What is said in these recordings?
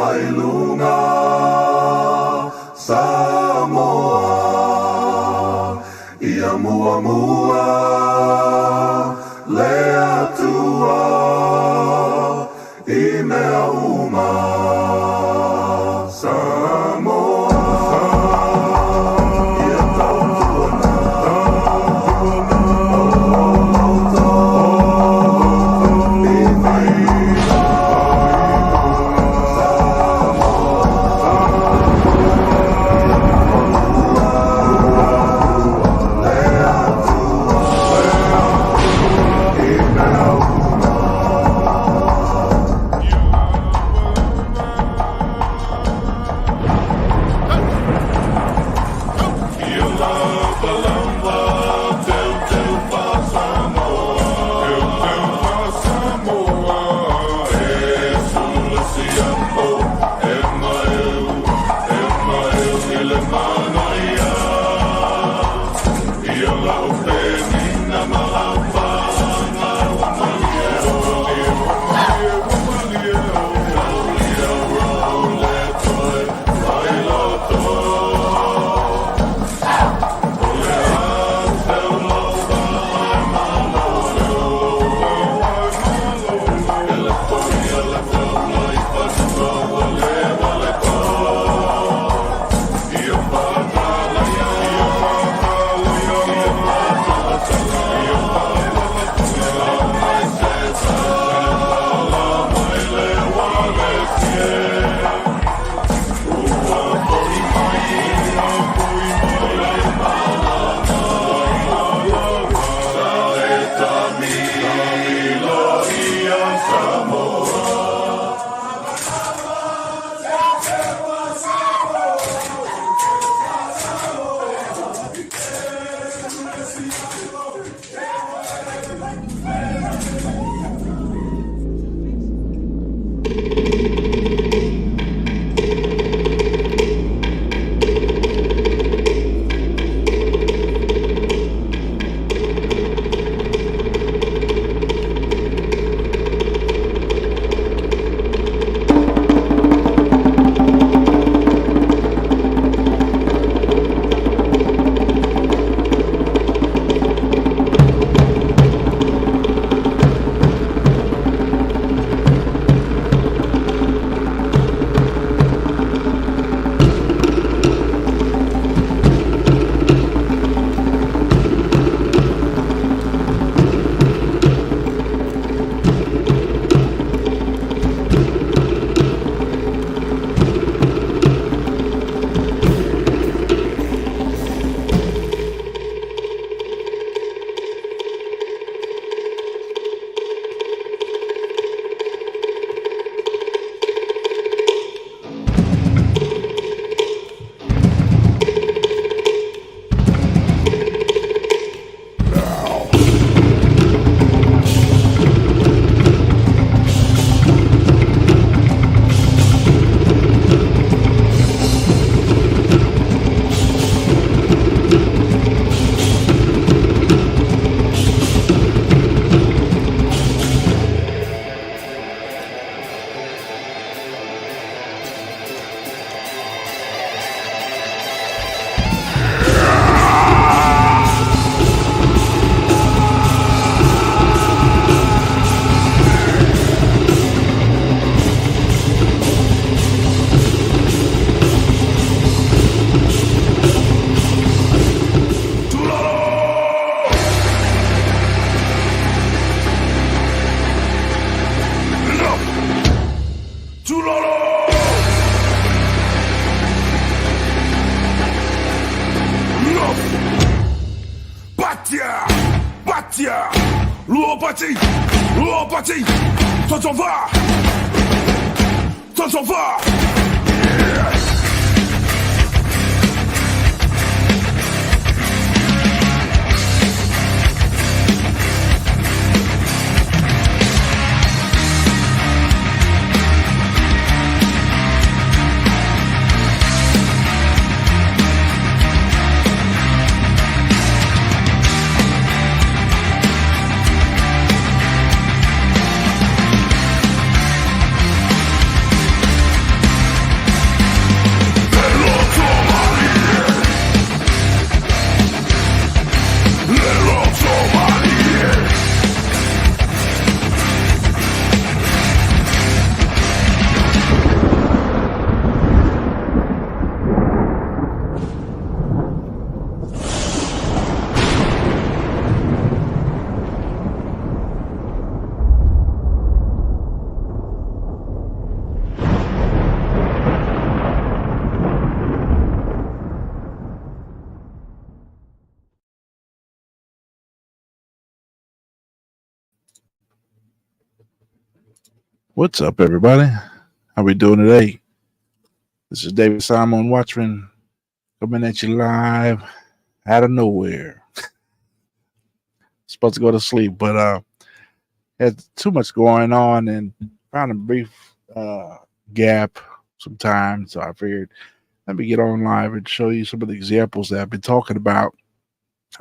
Mailunga Samoa Ia mua mua Lea tua I mea uma Samoa Ia tau tuana Batia, l'eau parti, toi t'en vas, yeah. What's up, everybody? How we doing today? This is David Simon Watchman coming at you live out of nowhere. Supposed to go to sleep, but had too much going on and found a brief gap some time, so I figured let me get on live and show you some of the examples that I've been talking about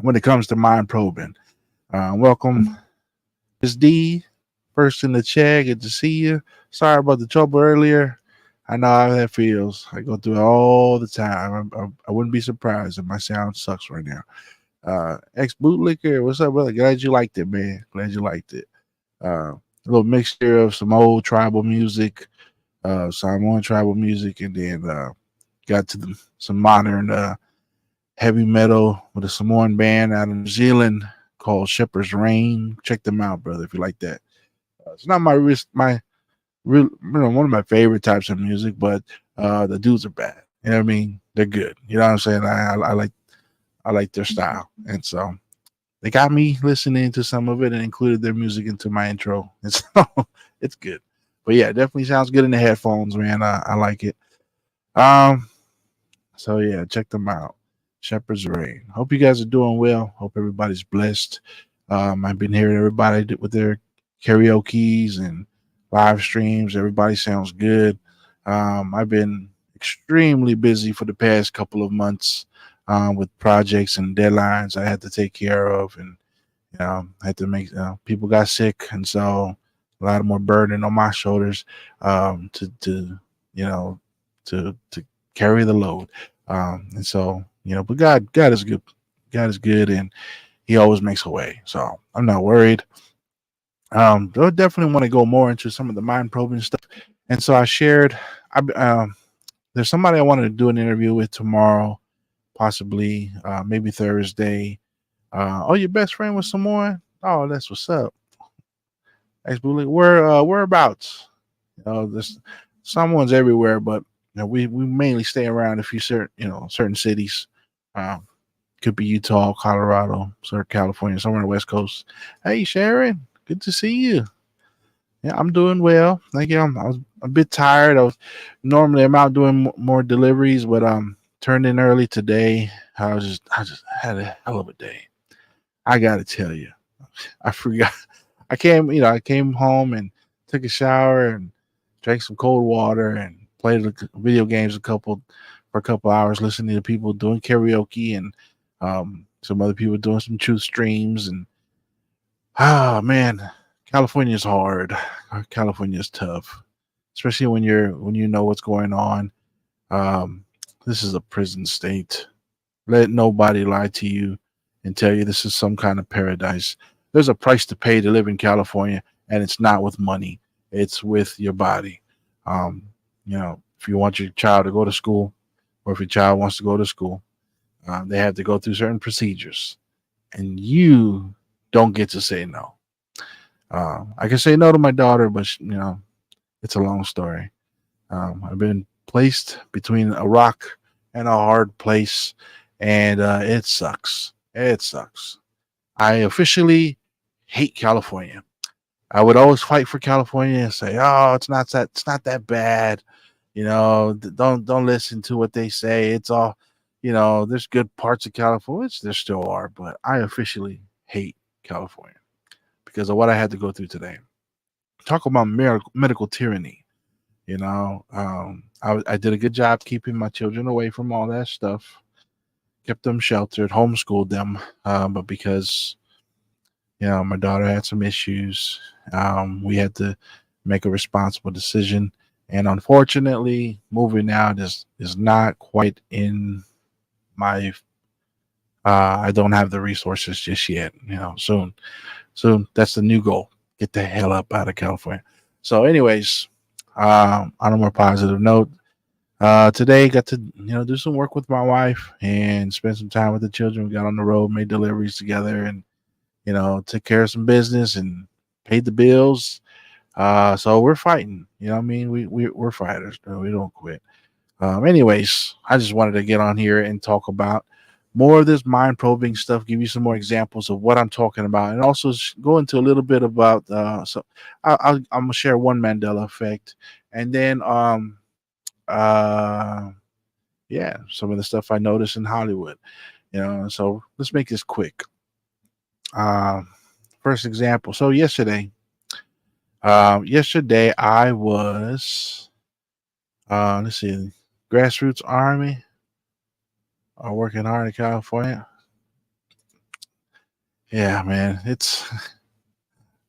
when it comes to mind probing. Welcome, Miss D, first in the chat. Good to see you. Sorry about the trouble earlier. I know how that feels. I go through it all the time. I wouldn't be surprised if my sound sucks right now. Ex bootlicker, what's up, brother? Glad you liked it, man. Glad you liked it. A little mixture of some old tribal music, Samoan tribal music, and then got to some modern heavy metal with a Samoan band out of New Zealand called Shepherd's Rain. Check them out, brother, if you like that. It's not one of my favorite types of music, but the dudes are bad. You know what I mean? They're good. You know what I'm saying? I like their style, and so they got me listening to some of it and included their music into my intro, and so it's good. But yeah, it definitely sounds good in the headphones, man. I like it. Um, so yeah, check them out. Shepherd's Rain. Hope you guys are doing well. Hope everybody's blessed. I've been hearing everybody with their karaoke's and live streams. Everybody sounds good. I've been extremely busy for the past couple of months with projects and deadlines I had to take care of, and I had to make people got sick, and so a lot more burden on my shoulders to you know to carry the load, and so but God is good. God is good, and He always makes a way. So I'm not worried. I definitely want to go more into some of the mind probing stuff, and so I shared. There's somebody I wanted to do an interview with tomorrow, possibly maybe Thursday. Oh, your best friend was Samoan? Oh, that's what's up. Actually, whereabouts? There's someone's everywhere, but we mainly stay around a few certain cities. Um, could be Utah, Colorado, or California, somewhere on the West Coast. Hey, Sharon, good to see you. Yeah, I'm doing well. Thank you. I was a bit tired. Normally I'm out doing more deliveries, but turned in early today. I just had a hell of a day. I gotta tell you, I forgot. I came home and took a shower and drank some cold water and played video games for a couple hours, listening to people doing karaoke and some other people doing some truth streams. And man, California is hard. California is tough, especially when you know what's going on. Um, this is a prison state. Let nobody lie to you and tell you this is some kind of paradise. There's a price to pay to live in California, and it's not with money. It's with your body. If you want your child to go to school, or if your child wants to go to school, they have to go through certain procedures, and you don't get to say no. I can say no to my daughter, but it's a long story. I've been placed between a rock and a hard place, and it sucks. It sucks. I officially hate California. I would always fight for California and say, "Oh, it's not that bad." Don't listen to what they say. It's all, there's good parts of California, which there still are, but I officially hate California because of what I had to go through today. Talk about medical tyranny. I did a good job keeping my children away from all that stuff, kept them sheltered, homeschooled them, but because my daughter had some issues, we had to make a responsible decision. And unfortunately, moving out is not quite in my. I don't have the resources just yet. Soon. That's the new goal. Get the hell up out of California. So, anyways, on a more positive note, today got to do some work with my wife and spend some time with the children. We got on the road, made deliveries together, and took care of some business and paid the bills. So we're fighting. You know what I mean? We're fighters. We don't quit. Anyways, I just wanted to get on here and talk about more of this mind probing stuff, give you some more examples of what I'm talking about, and also go into a little bit about. I'm gonna share one Mandela effect, and then uh, yeah, some of the stuff I noticed in Hollywood. So let's make this quick. Um, First example. So yesterday I was let's see, grassroots army working hard in California. Yeah, man, it's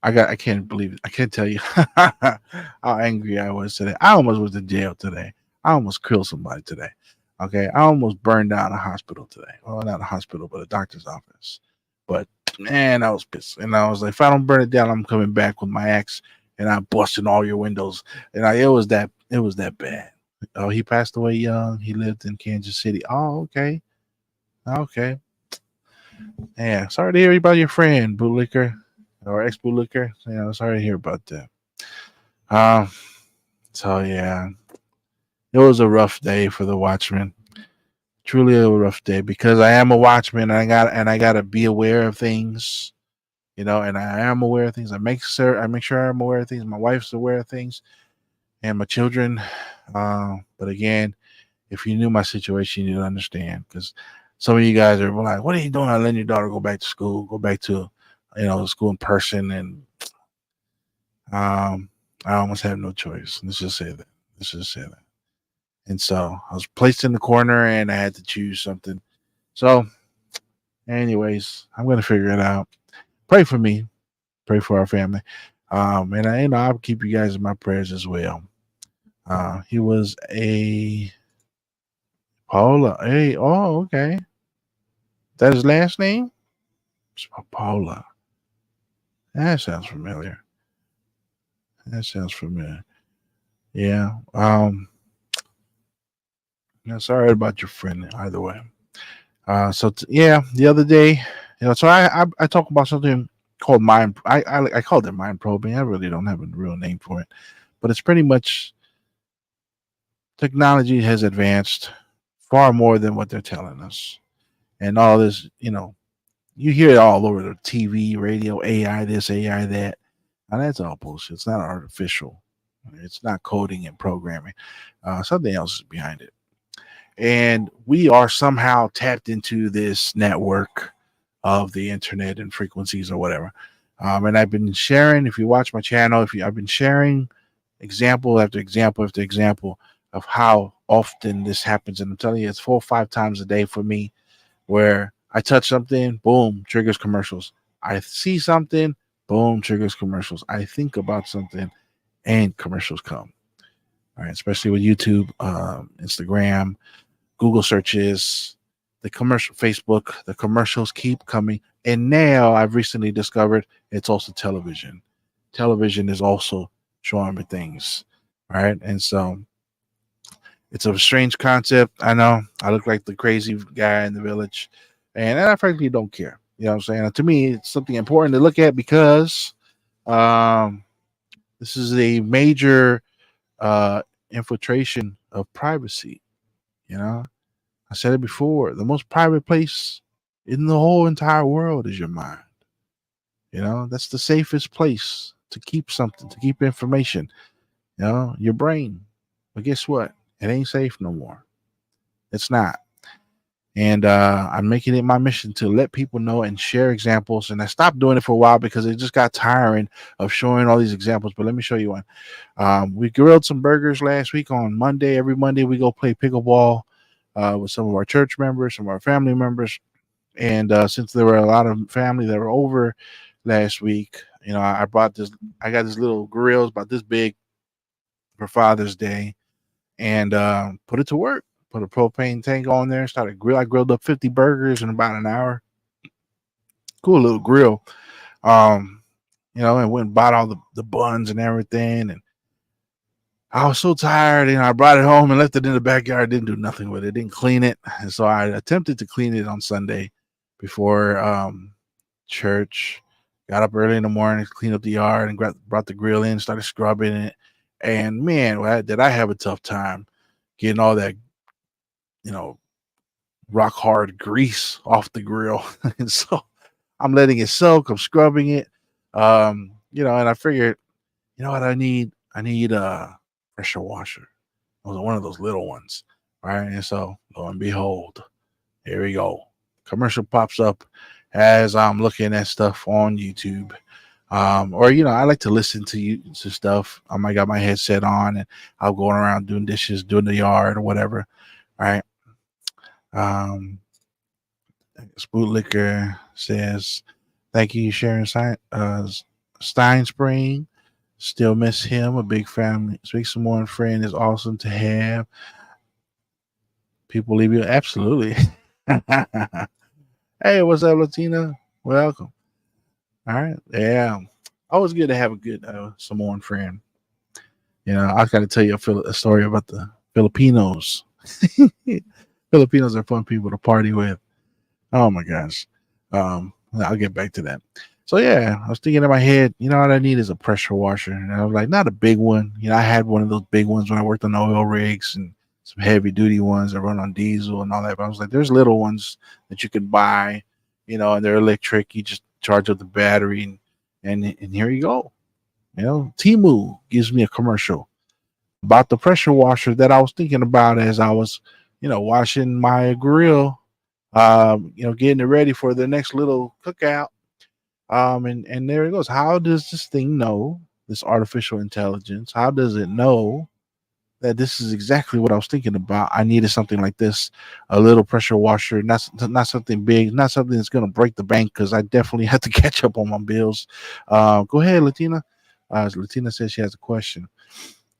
I can't believe it. I can't tell you how angry I was today. I almost went to jail today. I almost killed somebody today. Okay, I almost burned down a hospital today. Well, not a hospital, but a doctor's office. But man, I was pissed, and I was like, if I don't burn it down, I'm coming back with my axe and I'm busting all your windows. It was that bad. Oh, he passed away young. He lived in Kansas City. Oh, okay, okay. Yeah, sorry to hear about your friend bootlicker or ex bootlicker. Sorry to hear about that. Um, so yeah, it was a rough day for the Watchmen. Truly a rough day because I am a Watchman and I gotta be aware of things. And I am aware of things. I make sure I'm aware of things. My wife's aware of things, and my children. But again, if you knew my situation, you'd understand because some of you guys are like, "What are you doing? Letting your daughter go back to school, go back to, school in person?" And I almost had no choice. Let's just say that. Let's just say that. And so I was placed in the corner, and I had to choose something. So, anyways, I'm gonna figure it out. Pray for me. Pray for our family. And I'll keep you guys in my prayers as well. He was a Paula. Hey, oh, okay. That his last name? Paula. That sounds familiar. That sounds familiar. Yeah. Yeah, sorry about your friend. Either way. Yeah, the other day, so I talk about something called mind. I called it mind probing. I really don't have a real name for it, but it's pretty much technology has advanced far more than what they're telling us, and all this, you hear it all over the TV, radio, AI this, AI that, and that's all bullshit. It's not artificial. It's not coding and programming. Something else is behind it. And we are somehow tapped into this network of the internet and frequencies or whatever. And I've been sharing. If you watch my channel, I've been sharing example after example after example of how often this happens. And I'm telling you, it's 4 or 5 times a day for me, where I touch something, boom, triggers commercials. I see something, boom, triggers commercials. I think about something, and commercials come. All right, especially with YouTube, Instagram, Google searches, the commercial, Facebook, the commercials keep coming. And now I've recently discovered it's also television. Television is also showing me things. All right. And so it's a strange concept. I know I look like the crazy guy in the village, and I frankly don't care. You know what I'm saying? To me, it's something important to look at because um, this is a major uh, infiltration of privacy. You know, I said it before. The most private place in the whole entire world is your mind. That's the safest place to keep something, to keep information. Your brain. But guess what? It ain't safe no more. It's not. And I'm making it my mission to let people know and share examples. And I stopped doing it for a while because it just got tiring of showing all these examples. But let me show you one. We grilled some burgers last week on Monday. Every Monday we go play pickleball with some of our church members, some of our family members. And since there were a lot of family that were over last week, I brought this. I got this little grill, about this big, for Father's Day, and put it to work. Put a propane tank on there. Started grill. I grilled up 50 burgers in about an hour. Cool little grill. Um, and went and bought all the buns and everything. And I was so tired, I brought it home and left it in the backyard. Didn't do nothing with it. Didn't clean it. And so I attempted to clean it on Sunday before church. Got up early in the morning, cleaned up the yard, and brought the grill in. Started scrubbing it. And man, did I have a tough time getting all that, you know, rock hard grease off the grill. And so I'm letting it soak, I'm scrubbing it. And I figured, you know what I need? I need a pressure washer. It was one of those little ones. Right. And so lo and behold, here we go. Commercial pops up as I'm looking at stuff on YouTube. Or I like to listen to you to stuff. I got my headset on and I'm going around doing dishes, doing the yard or whatever. Right. Um, Spoot Liquor says, "Thank you, Sharon Stein Spring. Still miss him. A big family. Speak some more friend is awesome to have. People leave you absolutely." Hey, what's up, Latina? Welcome. All right. Yeah. Always good to have a good Samoan friend. I got to tell you a story about the Filipinos. Filipinos are fun people to party with. Oh my gosh. I'll get back to that. So yeah, I was thinking in my head, what I need is a pressure washer. And I was like, not a big one. I had one of those big ones when I worked on oil rigs and some heavy duty ones that run on diesel and all that. But I was like, there's little ones that you can buy, and they're electric. You just charge up the battery and here you go. Timu gives me a commercial about the pressure washer that I was thinking about as I was, washing my grill, getting it ready for the next little cookout. And there it goes. How does this thing know, this artificial intelligence? How does it know that this is exactly what I was thinking about? I needed something like this, a little pressure washer, not something big, not something that's gonna break the bank because I definitely have to catch up on my bills. Go ahead, Latina. Latina says she has a question.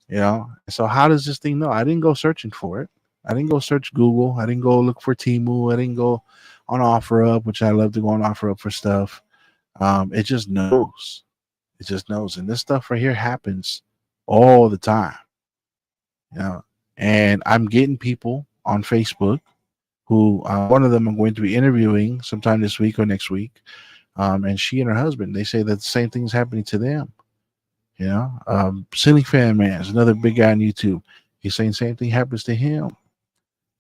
So how does this thing know? I didn't go searching for it. I didn't go search Google. I didn't go look for Timu. I didn't go on OfferUp, which I love to go on OfferUp for stuff. It just knows. It just knows. And this stuff right here happens all the time. You know, and I'm getting people on Facebook who one of them I'm going to be interviewing sometime this week or next week. And she and her husband, they say that the same thing is happening to them. Ceiling Fan Man is another big guy on YouTube. He's saying same thing happens to him.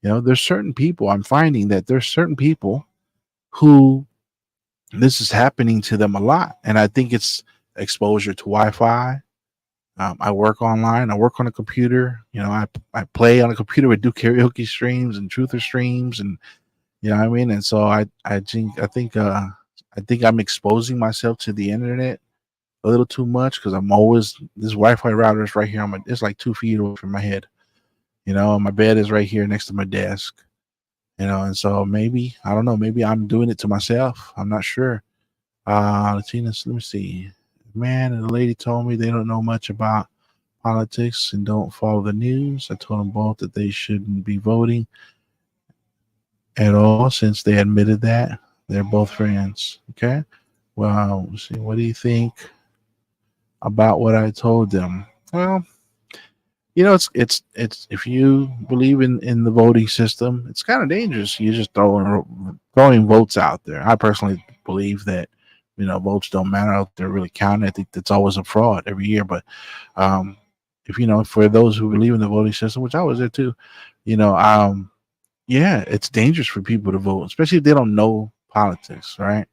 There's certain people I'm finding that there's certain people who this is happening to them a lot, and I think it's exposure to Wi-Fi. I work online. I work on a computer. I play on a computer. We do karaoke streams and truther streams, and what I mean. And so I think I'm exposing myself to the internet a little too much because I'm always this Wi-Fi router is right here on my. It's like 2 feet away from my head. My bed is right here next to my desk. And so maybe I don't know. Maybe I'm doing it to myself. I'm not sure. Latina, let me see. Man and the lady told me they don't know much about politics and don't follow the news. I told them both that they shouldn't be voting at all since they admitted that. They're both friends. Okay. Well, let's see. What do you think about what I told them? Well, it's if you believe in the voting system, it's kind of dangerous. You're just throwing votes out there. I personally believe that votes don't matter out there really count. I think that's always a fraud every year. But if for those who believe in the voting system, which I was there too, yeah, it's dangerous for people to vote, especially if they don't know politics, right?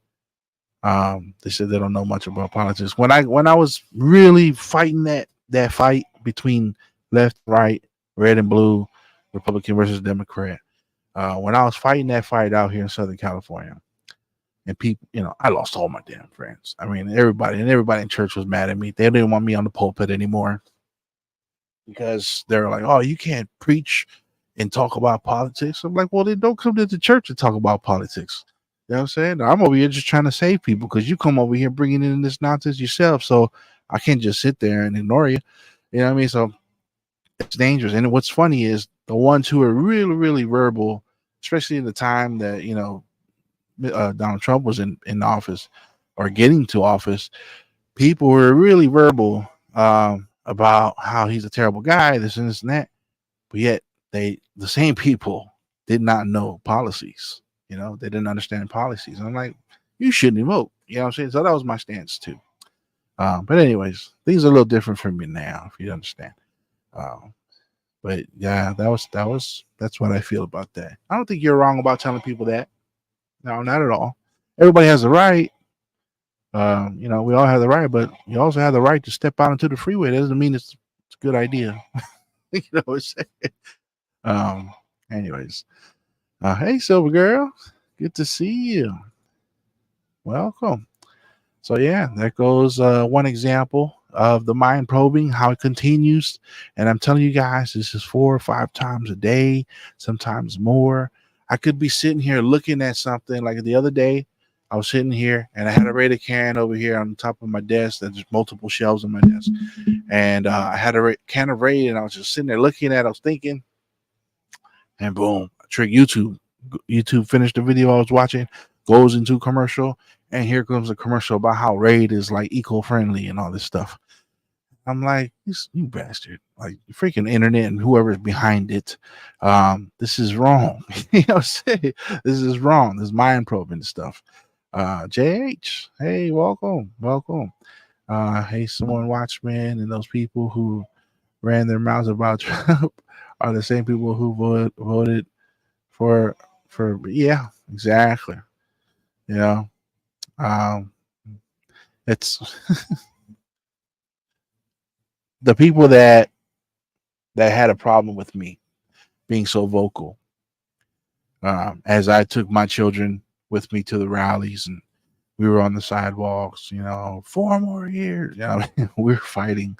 They said they don't know much about politics. When I was really fighting that fight between left, right, red and blue, Republican versus Democrat, when I was fighting that fight out here in Southern California, and people, I lost all my damn friends. I mean, everybody in church was mad at me. They didn't want me on the pulpit anymore because they're like, "Oh, you can't preach and talk about politics." I'm like, "Well, then don't come to the church to talk about politics." You know what I'm saying? I'm over here just trying to save people because you come over here bringing in this nonsense yourself. So I can't just sit there and ignore you. You know what I mean? So it's dangerous. And what's funny is the ones who are really, really verbal, especially in the time that, Donald Trump was in office or getting to office, people were really verbal about how he's a terrible guy, this and this and that. But yet the same people did not know policies. They didn't understand policies. And I'm like, you shouldn't vote. You know what I'm saying? So that was my stance too. But anyways, things are a little different for me now, if you understand. But yeah, that's what I feel about that. I don't think you're wrong about telling people that. No, not at all. Everybody has the right. We all have the right, but you also have the right to step out into the freeway. That doesn't mean it's a good idea. you know what I'm saying? Um, anyways, hey, Silver Girl, good to see you. Welcome. So yeah, that goes one example of the mind probing, how it continues. And I'm telling you guys, this is 4 or 5 times a day, sometimes more. I could be sitting here looking at something like the other day. I was sitting here and I had a Raider can over here on top of my desk. There's multiple shelves on my desk. And I had a can of Raid and I was just sitting there looking at it. I was thinking, and boom, trick YouTube. YouTube finished the video I was watching, goes into commercial, and here comes a commercial about how Raid is like eco-friendly and all this stuff. I'm like, you bastard, like freaking internet and whoever's behind it. This is wrong. you know what I'm saying? This is wrong. This mind probing stuff. JH, hey, welcome. Hey, someone Watchmen and those people who ran their mouths about Trump are the same people who voted for yeah, exactly. You know, um, it's the people that had a problem with me being so vocal. As I took my children with me to the rallies and we were on the sidewalks, 4 more years, we were fighting.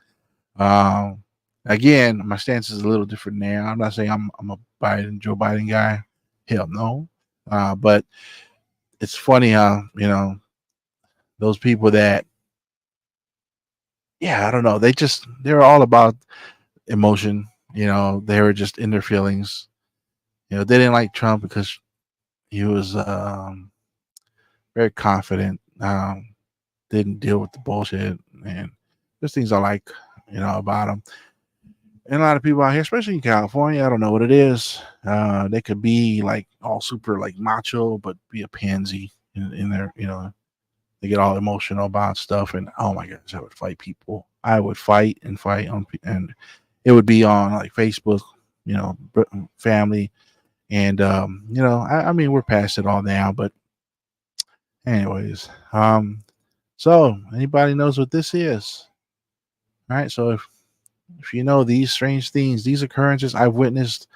Um, Again, my stance is a little different now. I'm not saying I'm a Joe Biden guy. Hell no. But it's funny how, those people that, yeah, I don't know. They're all about emotion. They were just in their feelings. They didn't like Trump because he was very confident, didn't deal with the bullshit. And there's things I like, about him. And a lot of people out here, especially in California, I don't know what it is. They could be like all super like macho, but be a pansy in their, they get all emotional about stuff. And oh my gosh, I would fight people. I would fight and fight and it would be on like Facebook, family. And, I mean, we're past it all now, but anyways, so anybody knows what this is? All right. So if you know these strange things, these occurrences I've witnessed,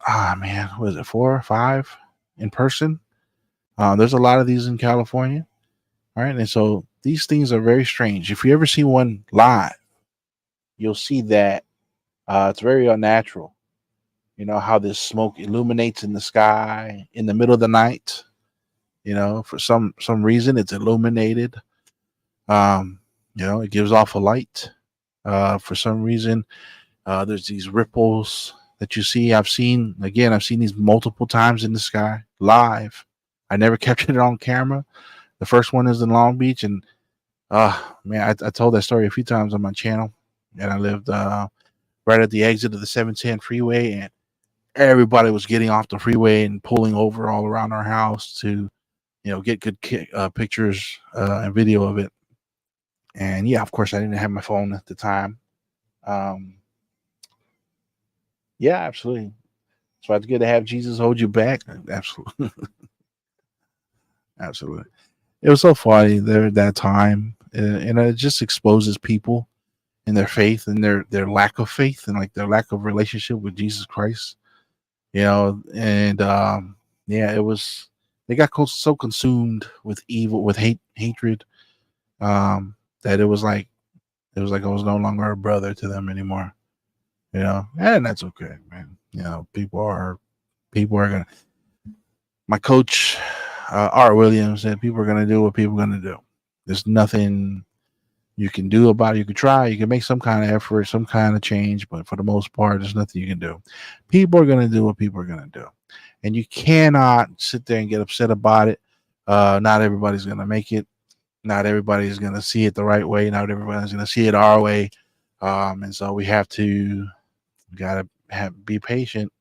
man, was it 4 or 5 in person? There's a lot of these in California. All right. And so these things are very strange. If you ever see one live, you'll see that it's very unnatural. How this smoke illuminates in the sky in the middle of the night. For some reason it's illuminated. Um, it gives off a light. For some reason, there's these ripples that you see. I've seen these multiple times in the sky live. I never captured it on camera. The first one is in Long Beach, and man, I told that story a few times on my channel. And I lived right at the exit of the 710 freeway, and everybody was getting off the freeway and pulling over all around our house to, get good pictures and video of it. And yeah, of course, I didn't have my phone at the time. Um, yeah, absolutely. So it's good to have Jesus hold you back. Absolutely, absolutely. It was so funny there at that time, and it just exposes people and their faith and their lack of faith and like their lack of relationship with Jesus Christ. And yeah, it was they got so consumed with evil, with hatred, that it was like I was no longer a brother to them anymore. And that's okay, man. People are gonna. My coach, Art Williams, said people are gonna do what people are gonna do. There's nothing you can do about it. You can try, you can make some kind of effort, some kind of change, but for the most part, there's nothing you can do. People are gonna do what people are gonna do, and you cannot sit there and get upset about it. Not everybody's gonna make it. Not everybody's gonna see it the right way. Not everybody's gonna see it our way. And so we have to gotta be patient.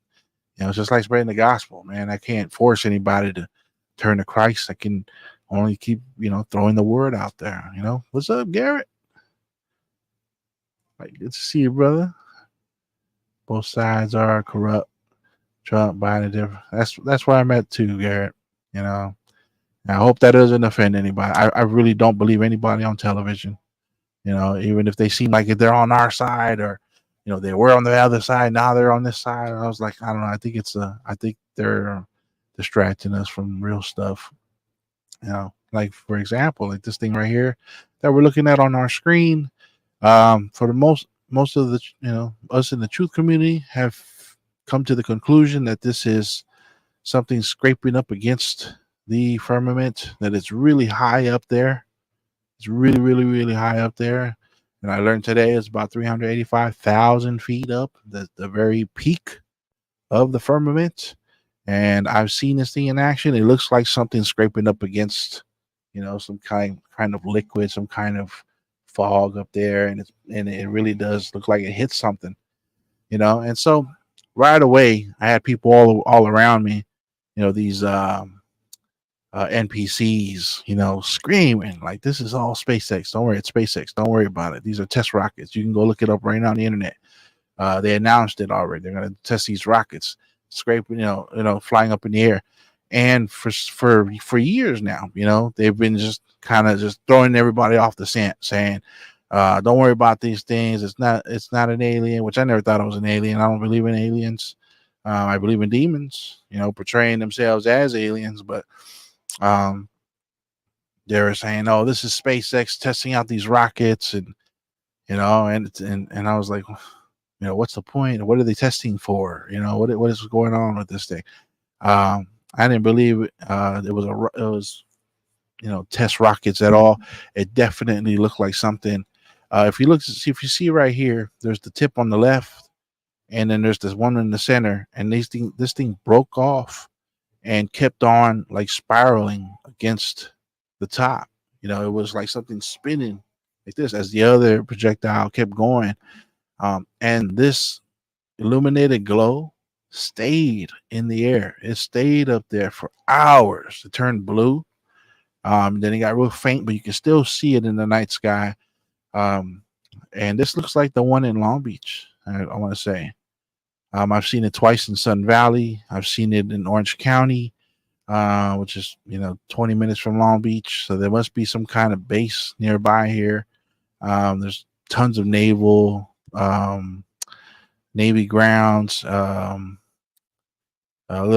It's just like spreading the gospel, man. I can't force anybody to turn to Christ. I can only keep, throwing the word out there. What's up, Garrett? Like, good to see you, brother. Both sides are corrupt. Trump, Biden, different. That's where I'm at too, Garrett. You know, and I hope that doesn't offend anybody. I really don't believe anybody on television. You know, even if they seem like if they're on our side or, you know, they were on the other side, now they're on this side. I was like, I don't know. I think they're distracting us from real stuff. You know, like for example, like this thing right here that we're looking at on our screen. For the most of the, you know, us in the truth community have come to the conclusion that this is something scraping up against the firmament, that it's really high up there. It's really, really, really high up there. And I learned today it's about 385,000 feet up, the very peak of the firmament. And I've seen this thing in action. It looks like something scraping up against, you know, some kind of liquid, some kind of fog up there, and it really does look like it hit something, you know. And so right away, I had people all around me, you know, these NPCs, you know, screaming like, "This is all SpaceX. Don't worry, it's SpaceX. Don't worry about it. These are test rockets. You can go look it up right now on the internet. They announced it already. They're going to test these rockets, scraping, flying up in the air." And for years now, you know, they've been just kind of just throwing everybody off the scent, saying, "Don't worry about these things. It's not an alien." Which I never thought it was an alien. I don't believe in aliens. I believe in demons, you know, portraying themselves as aliens, but um, they were saying, "Oh, this is SpaceX testing out these rockets," and you know, and I was like, you know, what's the point? What are they testing for? You know, what is going on with this thing? I didn't believe it was, you know, test rockets at all. It definitely looked like something. If you see right here, there's the tip on the left, and then there's this one in the center, and this thing broke off and kept on like spiraling against the top. You know, it was like something spinning like this as the other projectile kept going. And this illuminated glow stayed in the air. It stayed up there for hours. It turned blue. Then it got real faint, but you can still see it in the night sky. Um, and this looks like the one in Long Beach, I want to say. I've seen it twice in Sun Valley. I've seen it in Orange County, which is, you know, 20 minutes from Long Beach. So there must be some kind of base nearby here. There's tons of Navy grounds, little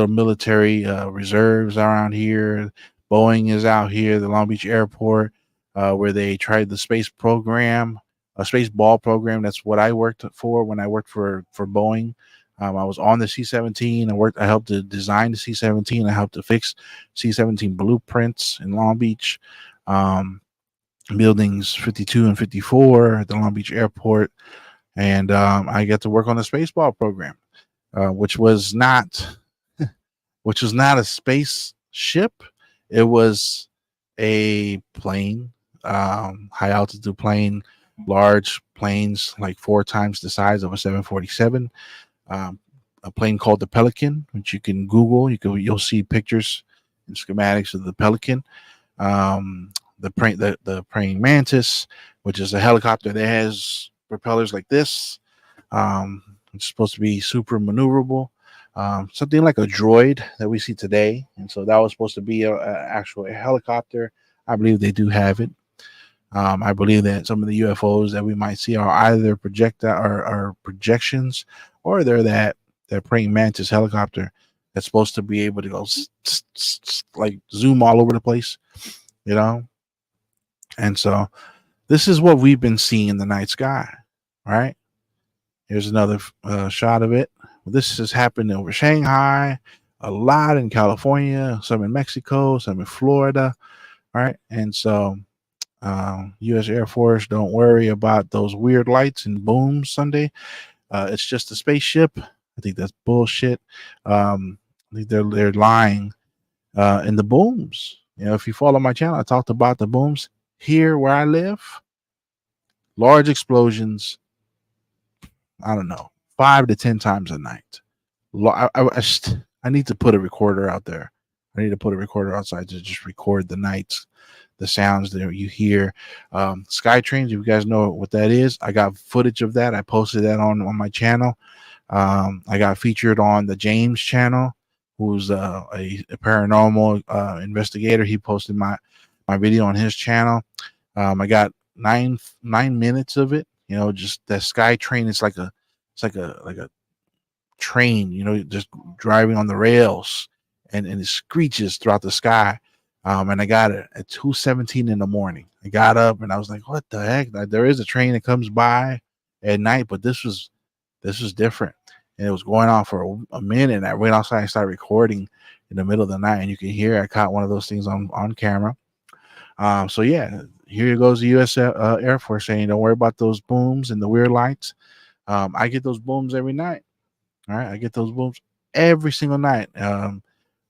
military reserves around here. Boeing is out here, the Long Beach airport, where they tried the space program, a space ball program. That's what I worked for when I worked for Boeing. I was on the C-17. I helped to design the C-17. I helped to fix C-17 blueprints in Long Beach, buildings 52 and 54 at the Long Beach airport. And I got to work on the spaceball program, which was not a spaceship. It was a plane, high altitude plane, large planes, like 4 times the size of a 747. A plane called the Pelican, which you can Google. You'll see pictures and schematics of the Pelican. The praying mantis, which is a helicopter that has propellers like this. It's supposed to be super maneuverable, something like a droid that we see today. And so that was supposed to be a actual helicopter. I believe they do have it. I believe that some of the UFOs that we might see are either projections, or they're that praying mantis helicopter that's supposed to be able to go like zoom all over the place, you know. And so this is what we've been seeing in the night sky, right? Here's another shot of it. This has happened over Shanghai, a lot in California, some in Mexico, some in Florida, right? And so U.S. Air Force, don't worry about those weird lights and booms Sunday. It's just a spaceship. I think that's bullshit. I think they're lying. And the booms, you know, if you follow my channel, I talked about the booms here where I live. Large explosions. I don't know, 5 to 10 times a night. I need to put a recorder out there. I need to put a recorder outside to just record the nights, the sounds that you hear. Sky trains, if you guys know what that is, I got footage of that. I posted that on my channel. I got featured on the James channel, who's a paranormal investigator. He posted my video on his channel. I got 9 minutes of it. You know, just that sky train. It's like a train. You know, just driving on the rails, and it screeches throughout the sky. And I got it at 2:17 in the morning. I got up and I was like, "What the heck?" Like, there is a train that comes by at night, but this was different, and it was going on for a minute. And I went outside and started recording in the middle of the night, and you can hear I caught one of those things on camera. So yeah, here goes the U.S. Air Force saying, "Don't worry about those booms and the weird lights." I get those booms every night. All right, I get those booms every single night.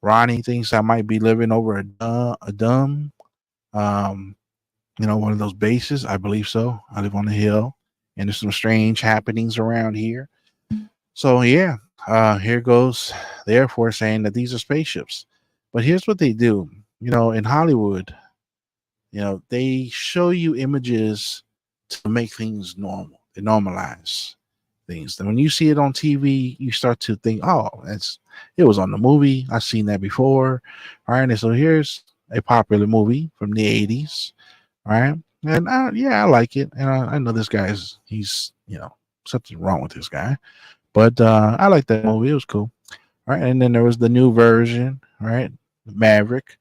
Ronnie thinks I might be living over a dumb, um, one of those bases. I believe so. I live on the hill, and there's some strange happenings around here. So yeah, here goes the Air Force saying that these are spaceships. But here's what they do. In Hollywood, they show you images to make things normal. They normalize things. And when you see it on TV, you start to think, oh, it was on the movie. I've seen that before. All right. And so here's a popular movie from the 80s. All right. And yeah, I like it. And I know this guy's, he's, something wrong with this guy. But I like that movie. It was cool. All right. And then there was the new version, right? Maverick.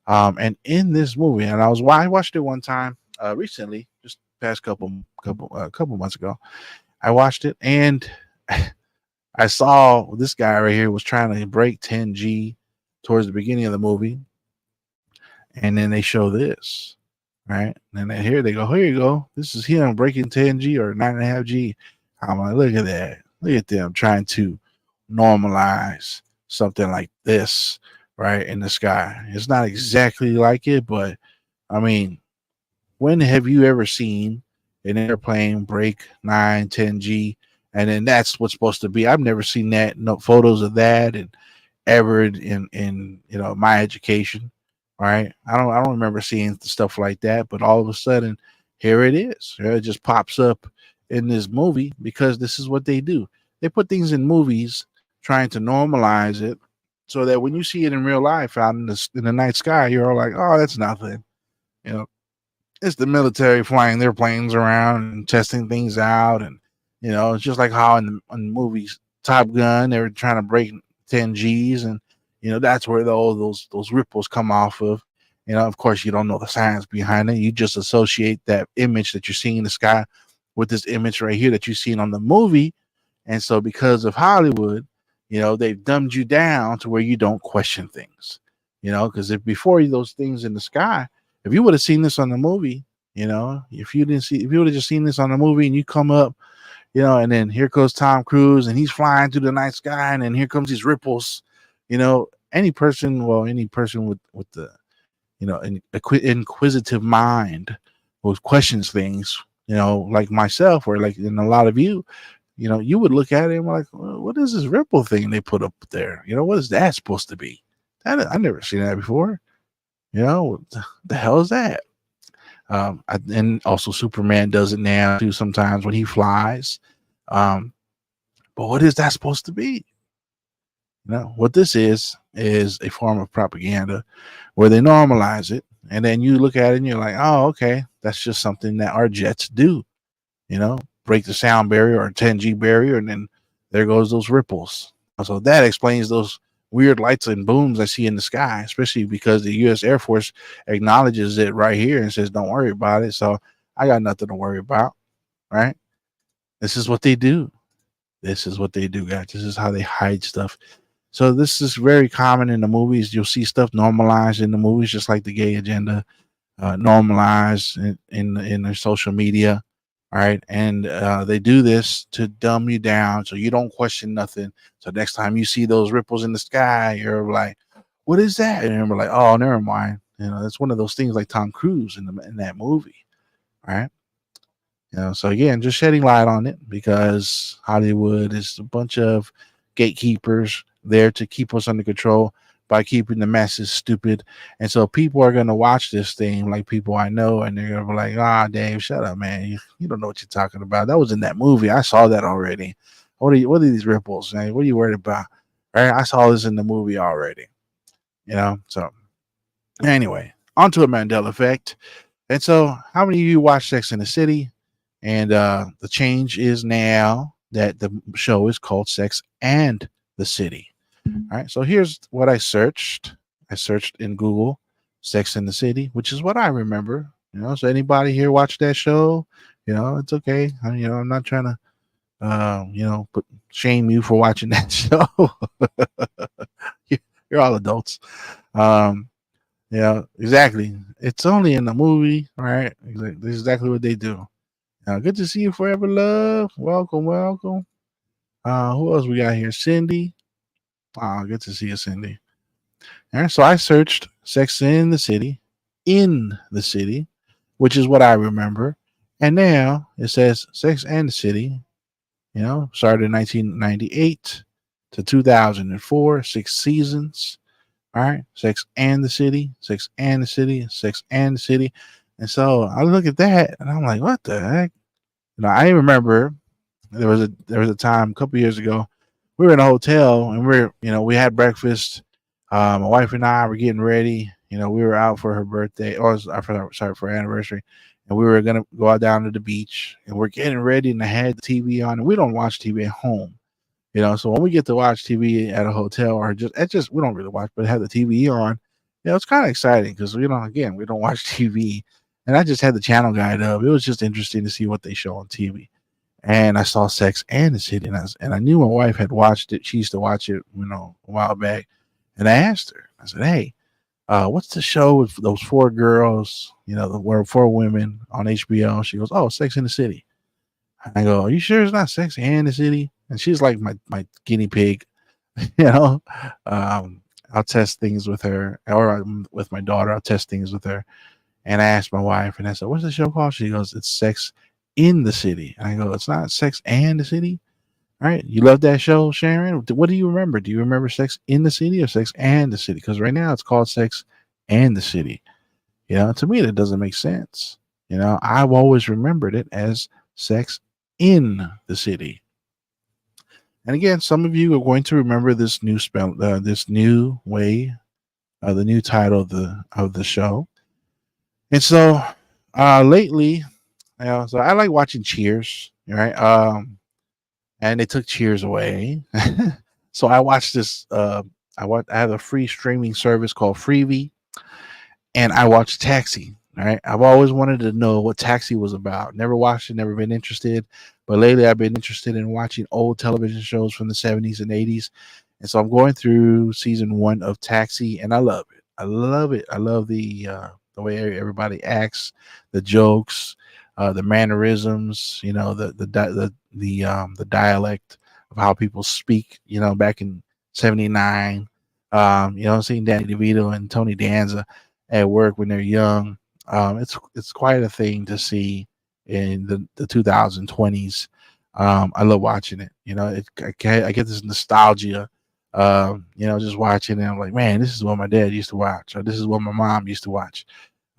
And in this movie, and I watched it one time recently, just past couple months ago. I watched it, and I saw this guy right here was trying to break 10G towards the beginning of the movie, and then they show this, right? And then here they go, here you go. This is him breaking 10G or 9.5G. I'm like, look at that. Look at them trying to normalize something like this, right, in the sky. It's not exactly like it, but I mean, when have you ever seen an airplane break 9, 10G? And then that's what's supposed to be. I've never seen that, no photos of that, and ever in my education. Right. I don't remember seeing stuff like that, but all of a sudden, here it is. It just pops up in this movie because this is what they do. They put things in movies trying to normalize it so that when you see it in real life out in the night sky, you're all like, oh, that's nothing. You know, it's the military flying their planes around and testing things out. And, it's just like how in the movies, Top Gun, they were trying to break 10 G's. And, that's where all those ripples come off of. Of course, you don't know the science behind it. You just associate that image that you're seeing in the sky with this image right here that you've seen on the movie. And so because of Hollywood, they've dumbed you down to where you don't question things, because if before those things in the sky, if you would have seen this on the movie, if you would have just seen this on the movie and you come up, and then here goes Tom Cruise and he's flying through the night sky and then here comes these ripples, any person with the, an inquisitive mind who questions things, like myself or like in a lot of you, you would look at it and like, well, what is this ripple thing they put up there? What is that supposed to be? I've never seen that before. The hell is that? And also Superman does it now too sometimes when he flies. But what is that supposed to be? What this is a form of propaganda where they normalize it, and then you look at it and you're like, oh, okay, that's just something that our jets do. Break the sound barrier or 10G barrier, and then there goes those ripples. So that explains those weird lights and booms I see in the sky, especially because the U.S. Air Force acknowledges it right here and says, don't worry about it. So I got nothing to worry about, right? This is what they do. This is what they do, guys. This is how they hide stuff. So this is very common in the movies. You'll see stuff normalized in the movies, just like the gay agenda normalized in their social media. All right. And they do this to dumb you down so you don't question nothing. So next time you see those ripples in the sky, you're like, what is that? And we're like, oh, never mind. That's one of those things like Tom Cruise in that movie. All right. So again, just shedding light on it because Hollywood is a bunch of gatekeepers there to keep us under control by keeping the masses stupid. And so people are going to watch this thing, like people I know, and they're going to be like, ah, Dave, shut up, man. You don't know what you're talking about. That was in that movie. I saw that already. What are these ripples? Man? What are you worried about? Right? I saw this in the movie already. So anyway, onto a Mandela effect. And so, how many of you watch Sex in the City? And the change is now that the show is called Sex and the City. All right. So here's what I searched. I searched in Google Sex in the City, which is what I remember. So anybody here watch that show? It's okay. I'm not trying to, put shame you for watching that show. You're all adults. Um, exactly. It's only in the movie, right? This is exactly what they do. Good to see you, Forever Love. Welcome, welcome. Who else we got here? Cindy. Good to see you, Cindy. All right, so I searched Sex in the City, which is what I remember. And now it says Sex and the City, started in 1998 to 2004, 6 seasons. All right, Sex and the City, Sex and the City, Sex and the City. And so I look at that and I'm like, what the heck? I remember there was a time a couple years ago we were in a hotel and we had breakfast. My wife and I were getting ready. We were out for her birthday, or for her anniversary, and we were gonna go out down to the beach. And we're getting ready, and I had the TV on. And we don't watch TV at home, So when we get to watch TV at a hotel or just we don't really watch, but have the TV on, it's kind of exciting because again we don't watch TV. And I just had the channel guide up. It was just interesting to see what they show on TV. And I saw Sex and the City, and I knew my wife had watched it. She used to watch it, a while back. And I asked her, I said, "Hey, what's the show with those four girls? The were four women on HBO?" She goes, "Oh, Sex in the City." I go, "Are you sure it's not Sex and the City?" And she's like my guinea pig. you know, I'll test things with her, or with my daughter. I'll test things with her. And I asked my wife, and I said, "What's the show called?" She goes, "It's Sex in the City." And I go, "It's not Sex and the City." All right. You love that show, Sharon? What do you remember? Do you remember Sex in the City or Sex and the City? Because right now it's called Sex and the City. To me, that doesn't make sense. I've always remembered it as Sex in the City. And again, some of you are going to remember this new this new way, the new title of the show. And so, lately, so I like watching Cheers, right? And they took Cheers away. So I watched this. I have a free streaming service called Freevee, and I watched Taxi. All right, I've always wanted to know what Taxi was about. Never watched it, never been interested. But lately, I've been interested in watching old television shows from the 70s and 80s. And so I'm going through season 1 of Taxi, and I love it. I love it. I love the way everybody acts, the jokes, the mannerisms. The dialect of how people speak. Back in '79. Seeing Danny DeVito and Tony Danza at work when they're young. It's quite a thing to see in the 2020s. I love watching it. I get this nostalgia. Just watching it. I'm like, man, this is what my dad used to watch, or this is what my mom used to watch.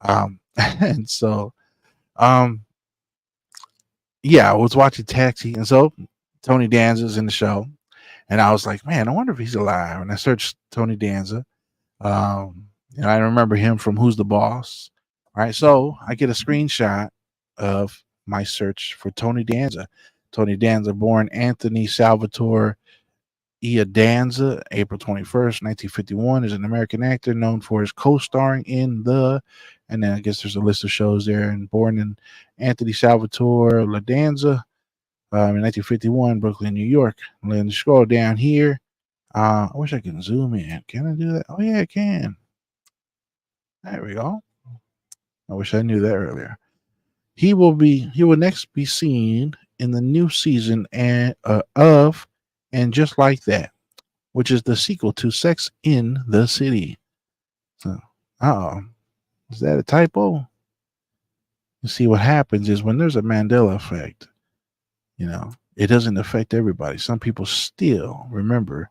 And so, um, yeah, I was watching Taxi, and so Tony Danza's in the show, and I was like, man, I wonder if he's alive. And I searched Tony Danza. I remember him from Who's the Boss. All right, so I get a screenshot of my search for Tony Danza. Tony Danza, born Anthony Salvatore Danza, April 21st, 1951, is an American actor known for his co-starring in and then I guess there's a list of shows there. And born in Anthony Salvatore Danza in 1951, Brooklyn, New York. And then scroll down here. I wish I could zoom in. Can I do that? Oh yeah, I can. There we go. I wish I knew that earlier. He will next be seen in the new season of And Just Like That, which is the sequel to Sex in the City. So, is that a typo? You see, what happens is when there's a Mandela effect, it doesn't affect everybody. Some people still remember.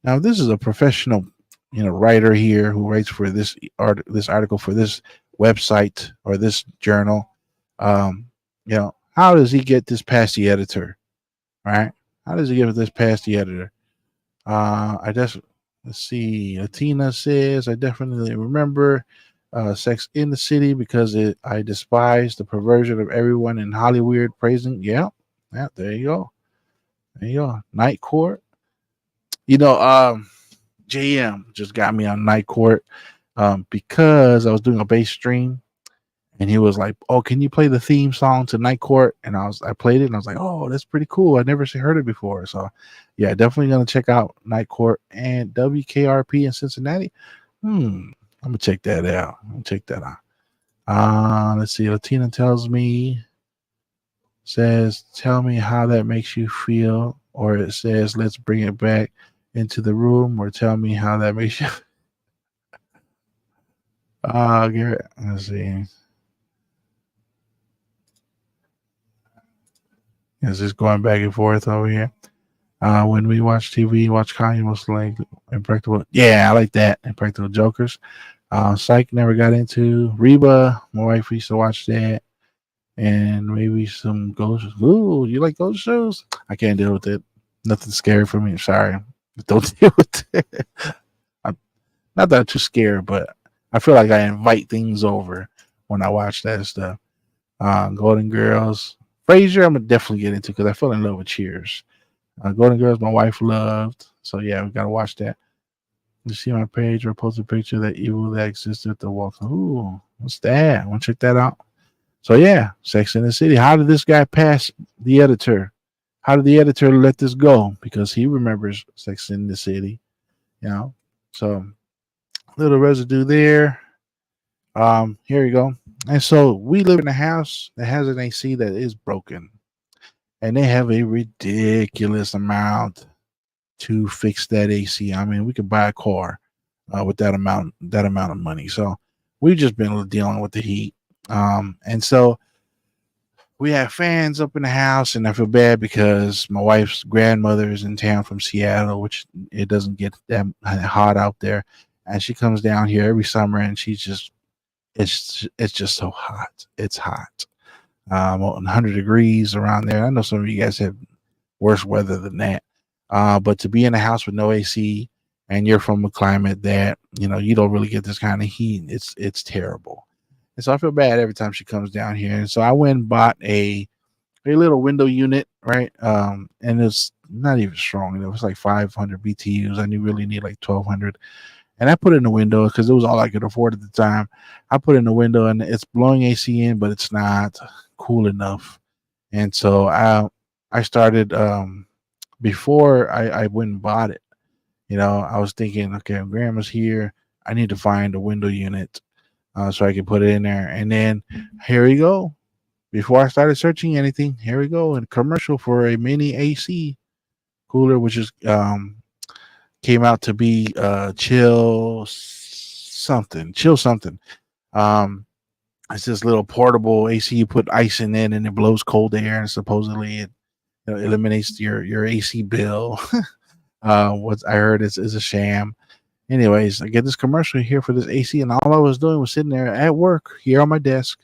Now, this is a professional, writer here who writes for this article for this website or this journal. How does he get this past the editor? Right? How does he get this past the editor? I just let's see. Latina says I definitely remember Sex in the City because I despise the perversion of everyone in Hollywood praising. Yeah, yeah. There you go. There you go. Night Court. You know, JM just got me on Night Court because I was doing a bass stream and he was like, "Oh, can you play the theme song to Night Court?" And I played it and I was like, "Oh, that's pretty cool. I never heard it before." So, yeah, definitely gonna check out Night Court and WKRP in Cincinnati. I'm gonna check that out. I'm gonna check that out. Let's see. Latina tells me says, "Tell me how that makes you feel," or it says, "Let's bring it back into the room," or "Tell me how that makes you." Garrett, let's see. Is this going back and forth over here? When we watch TV, watch Kanye most like Impractical. Yeah, I like that. Impractical Jokers. Psych never got into. Reba, my wife used to watch that. And maybe some ghost. Ooh, you like ghost shows? I can't deal with it. Nothing scary for me. Sorry. Don't deal with it. I'm, not that I'm too scared, but I feel like I invite things over when I watch that stuff. Golden Girls. Frasier, I'm gonna definitely get into because I fell in love with Cheers. Golden Girls, my wife loved. So yeah, we gotta watch that. You see my page where I posted a picture of that evil that existed at the walk. Ooh, what's that? I want to check that out. So yeah, Sex in the City. How did this guy pass the editor? How did the editor let this go? Because he remembers Sex in the City, you know. So little residue there. Here you go. And so we live in a house that has an AC that is broken, and they have a ridiculous amount to fix that AC. I mean, we could buy a car with that amount of money. So we've just been dealing with the heat. And so we have fans up in the house, and I feel bad because my wife's grandmother is in town from Seattle, which it doesn't get that hot out there, and she comes down here every summer, and she's just it's just so hot. It's hot. 100 degrees around there. I know some of you guys have worse weather than that. But to be in a house with no AC and you're from a climate that you don't really get this kind of heat, it's terrible. And so I feel bad every time she comes down here. And so I went and bought a little window unit, right? And it's not even strong. It was like 500 BTUs. I really need like 1200. And I put it in the window because it was all I could afford at the time. I put it in the window and it's blowing AC in, but it's not cool enough. And so I started before I went and bought it. I was thinking, okay, grandma's here. I need to find a window unit so I can put it in there. And then here we go. Before I started searching anything, here we go. A commercial for a mini AC cooler, which is came out to be chill something. Um, it's this little portable AC. You put ice in it, and it blows cold air, and supposedly it eliminates your AC bill. What I heard is a sham. Anyways, I get this commercial here for this AC, and all I was doing was sitting there at work here on my desk,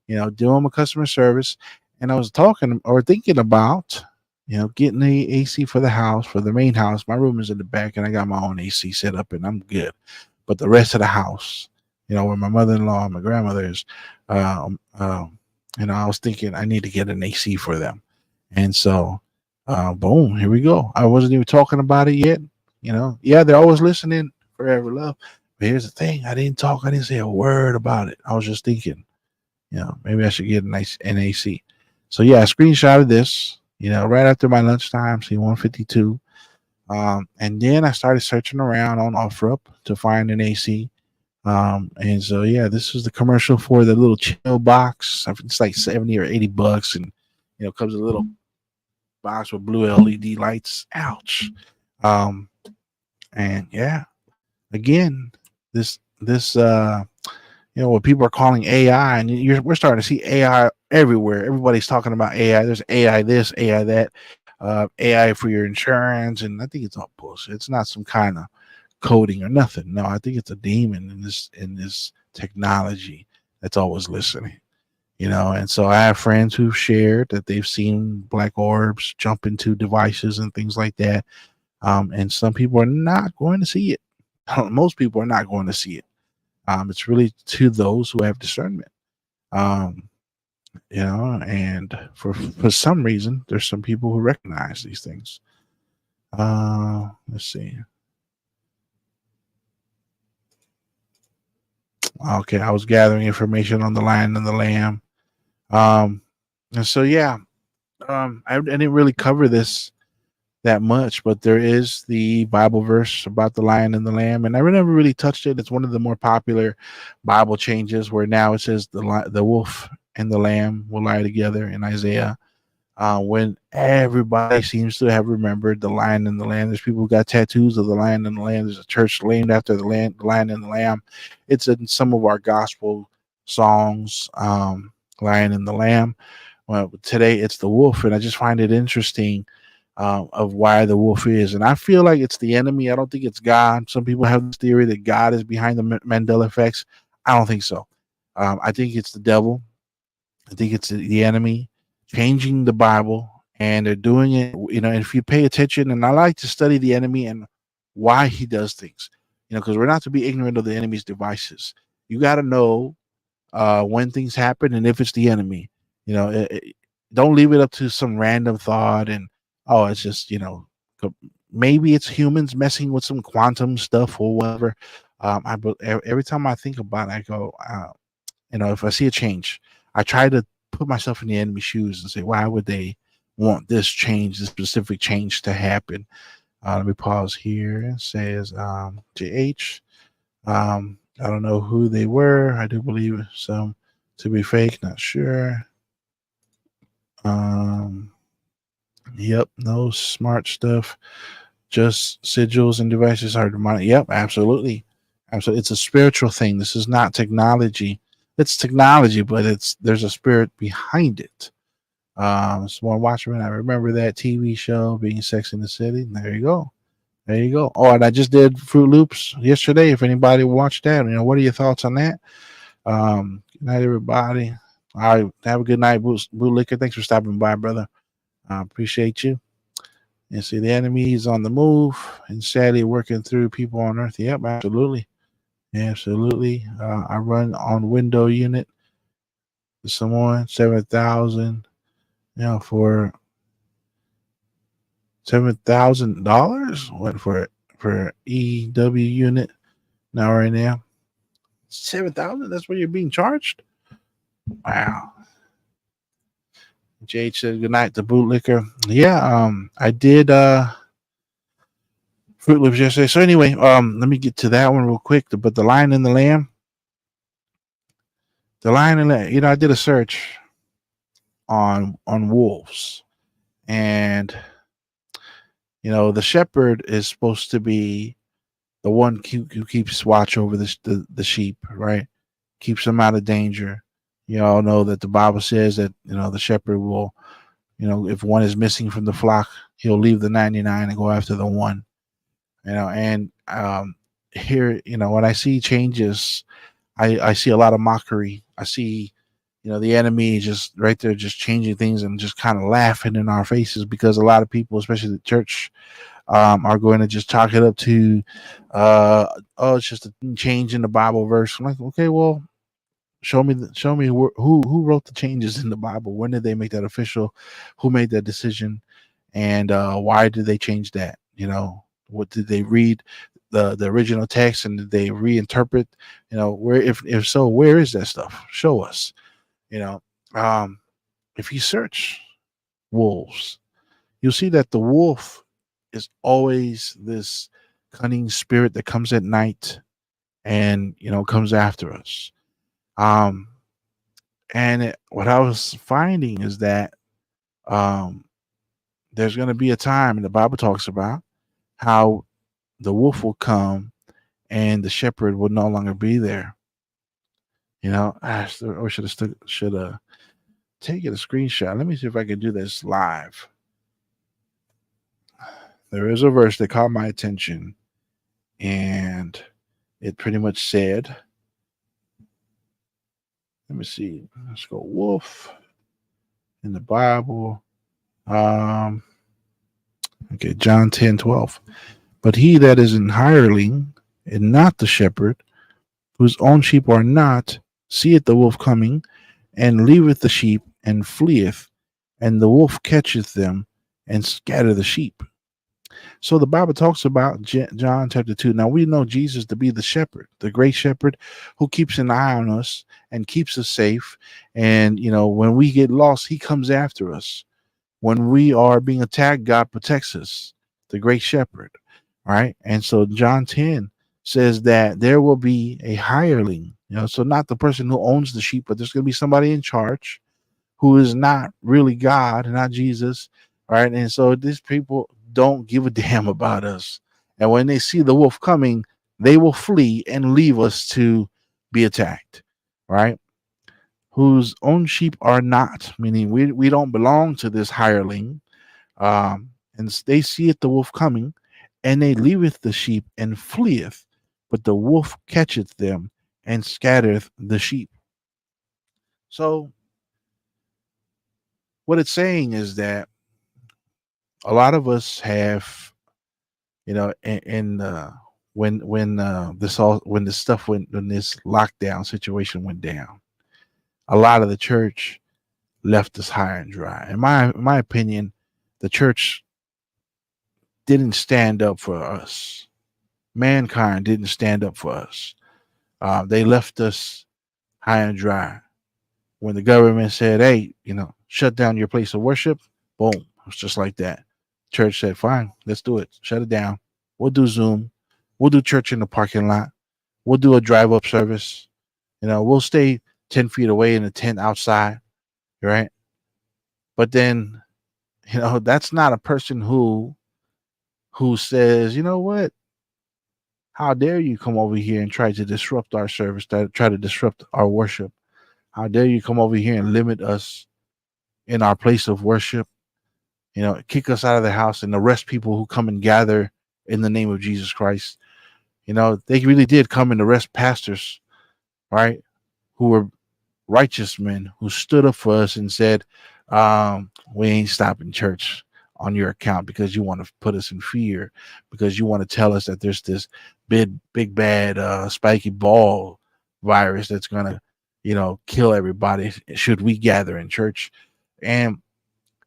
doing my customer service, and I was talking or thinking about, getting the AC for the house, for the main house. My room is in the back, and I got my own AC set up, and I'm good. But the rest of the house, where my mother-in-law and my grandmother is, I was thinking I need to get an AC for them, and so, boom, here we go. I wasn't even talking about it yet. Yeah, they're always listening. Forever love. But here's the thing: I didn't say a word about it. I was just thinking, maybe I should get a nice NAC. So yeah, I screenshotted this, right after my lunchtime, C152. And then I started searching around on OfferUp to find an AC. And so yeah, this is the commercial for the little chill box. I think it's like 70 or $80, and comes a little box with blue LED lights. Ouch. And yeah, again, this what people are calling AI, and we're starting to see AI everywhere. Everybody's talking about AI. There's AI this, AI that, AI for your insurance, and I think it's all bullshit. It's not some kind of coding or nothing. No, I think it's a demon in this technology that's always listening. And so I have friends who've shared that they've seen black orbs jump into devices and things like that. And some people are not going to see it. Most people are not going to see it. It's really to those who have discernment. Um, and for some reason, there's some people who recognize these things. Let's see. Okay, I was gathering information on the Lion and the Lamb. Um, and so yeah, I didn't really cover this that much, but there is the Bible verse about the Lion and the Lamb, and I never really touched it. It's one of the more popular Bible changes where now it says the wolf and the lamb will lie together in Isaiah. When everybody seems to have remembered the Lion and the Lamb. There's people who got tattoos of the Lion and the Lamb. There's a church named after the Lion and the Lamb. It's in some of our gospel songs, Lion and the Lamb. Well, today it's the wolf, and I just find it interesting of why the wolf is. And I feel like it's the enemy. I don't think it's God. Some people have this theory that God is behind the Mandela effects. I don't think so. I think it's the devil. I think it's the enemy changing the Bible, and they're doing it. And if you pay attention, and I like to study the enemy and why he does things, because we're not to be ignorant of the enemy's devices. You got to know when things happen and if it's the enemy. Don't leave it up to some random thought and it's just maybe it's humans messing with some quantum stuff or whatever. Every time I think about it, I go, if I see a change, I try to put myself in the enemy shoes and say, why would they want this change, this specific change to happen? Let me pause here. It says JH. I don't know who they were. I do believe some to be fake, not sure. Yep, no smart stuff. Just sigils and devices are demonic. Yep, absolutely. Absolutely. It's a spiritual thing. This is not technology. It's technology, but there's a spirit behind it. Someone watching, I remember that TV show being Sex in the City. There you go. There you go. Oh, and I just did Fruit Loops yesterday. If anybody watched that, what are your thoughts on that? Good night, everybody. All right, have a good night, Bootlicker. Thanks for stopping by, brother. I appreciate you. And see, the enemy is on the move and sadly working through people on Earth. Yep, absolutely. Absolutely. I run on window unit. Someone 7,000, for $7,000. What for EW unit now right now? 7,000. That's what you're being charged. Wow. JH said good night to Bootlicker. Yeah, I did Fruit Loops yesterday. So anyway, let me get to that one real quick. But the Lion and the Lamb. The Lion and the Lamb, I did a search on wolves. And the shepherd is supposed to be the one who keeps watch over the sheep, right? Keeps them out of danger. You all know that the Bible says that the shepherd will, if one is missing from the flock, he'll leave the 99 and go after the one. And here, when I see changes, I see a lot of mockery. I see, the enemy just right there, just changing things and just kind of laughing in our faces because a lot of people, especially the church, are going to just chalk it up to, it's just a change in the Bible verse. I'm like, okay, well, show me who wrote the changes in the Bible. When did they make that official? Who made that decision? And why did they change that? What did they read the original text and did they reinterpret? Where if so, where is that stuff? Show us. If you search wolves, you'll see that the wolf is always this cunning spirit that comes at night and comes after us. What I was finding is that there's going to be a time, and the Bible talks about how the wolf will come and the shepherd will no longer be there. I should have taken a screenshot. Let me see if I can do this live. There is a verse that caught my attention, and it pretty much said, Let me see. Let's go wolf in the Bible. Um, okay, John 10:12. But he that is an hireling and not the shepherd, whose own sheep are not, seeth the wolf coming, and leaveth the sheep, and fleeth, and the wolf catcheth them, and scatter the sheep. So the Bible talks about John chapter 2. Now we know Jesus to be the shepherd, the great shepherd who keeps an eye on us and keeps us safe. And, when we get lost, he comes after us. When we are being attacked, God protects us, the great shepherd. Right. And so John 10 says that there will be a hireling, so not the person who owns the sheep, but there's going to be somebody in charge who is not really God, not Jesus. Right. And so these people don't give a damn about us. And when they see the wolf coming, they will flee and leave us to be attacked. Right. Whose own sheep are not, meaning we don't belong to this hireling. And they seeth the wolf coming, and they leaveth the sheep and fleeth, but the wolf catcheth them and scattereth the sheep. So what it's saying is that a lot of us have, in when this all when this stuff went when this lockdown situation went down, a lot of the church left us high and dry. In my opinion, the church didn't stand up for us. Mankind didn't stand up for us. They left us high and dry. When the government said, "Hey, shut down your place of worship," boom, it was just like that. Church said, "Fine, let's do it. Shut it down. We'll do Zoom. We'll do church in the parking lot. We'll do a drive-up service. We'll stay 10 feet away in a tent outside, right?" But then, that's not a person who says, "You know what? How dare you come over here and try to disrupt our service, try to disrupt our worship? How dare you come over here and limit us in our place of worship? Kick us out of the house and arrest people who come and gather in the name of Jesus Christ." They really did come and arrest pastors, right? Who were righteous men who stood up for us and said, "We ain't stopping church on your account because you want to put us in fear, because you want to tell us that there's this big bad spiky ball virus that's gonna, kill everybody should we gather in church." And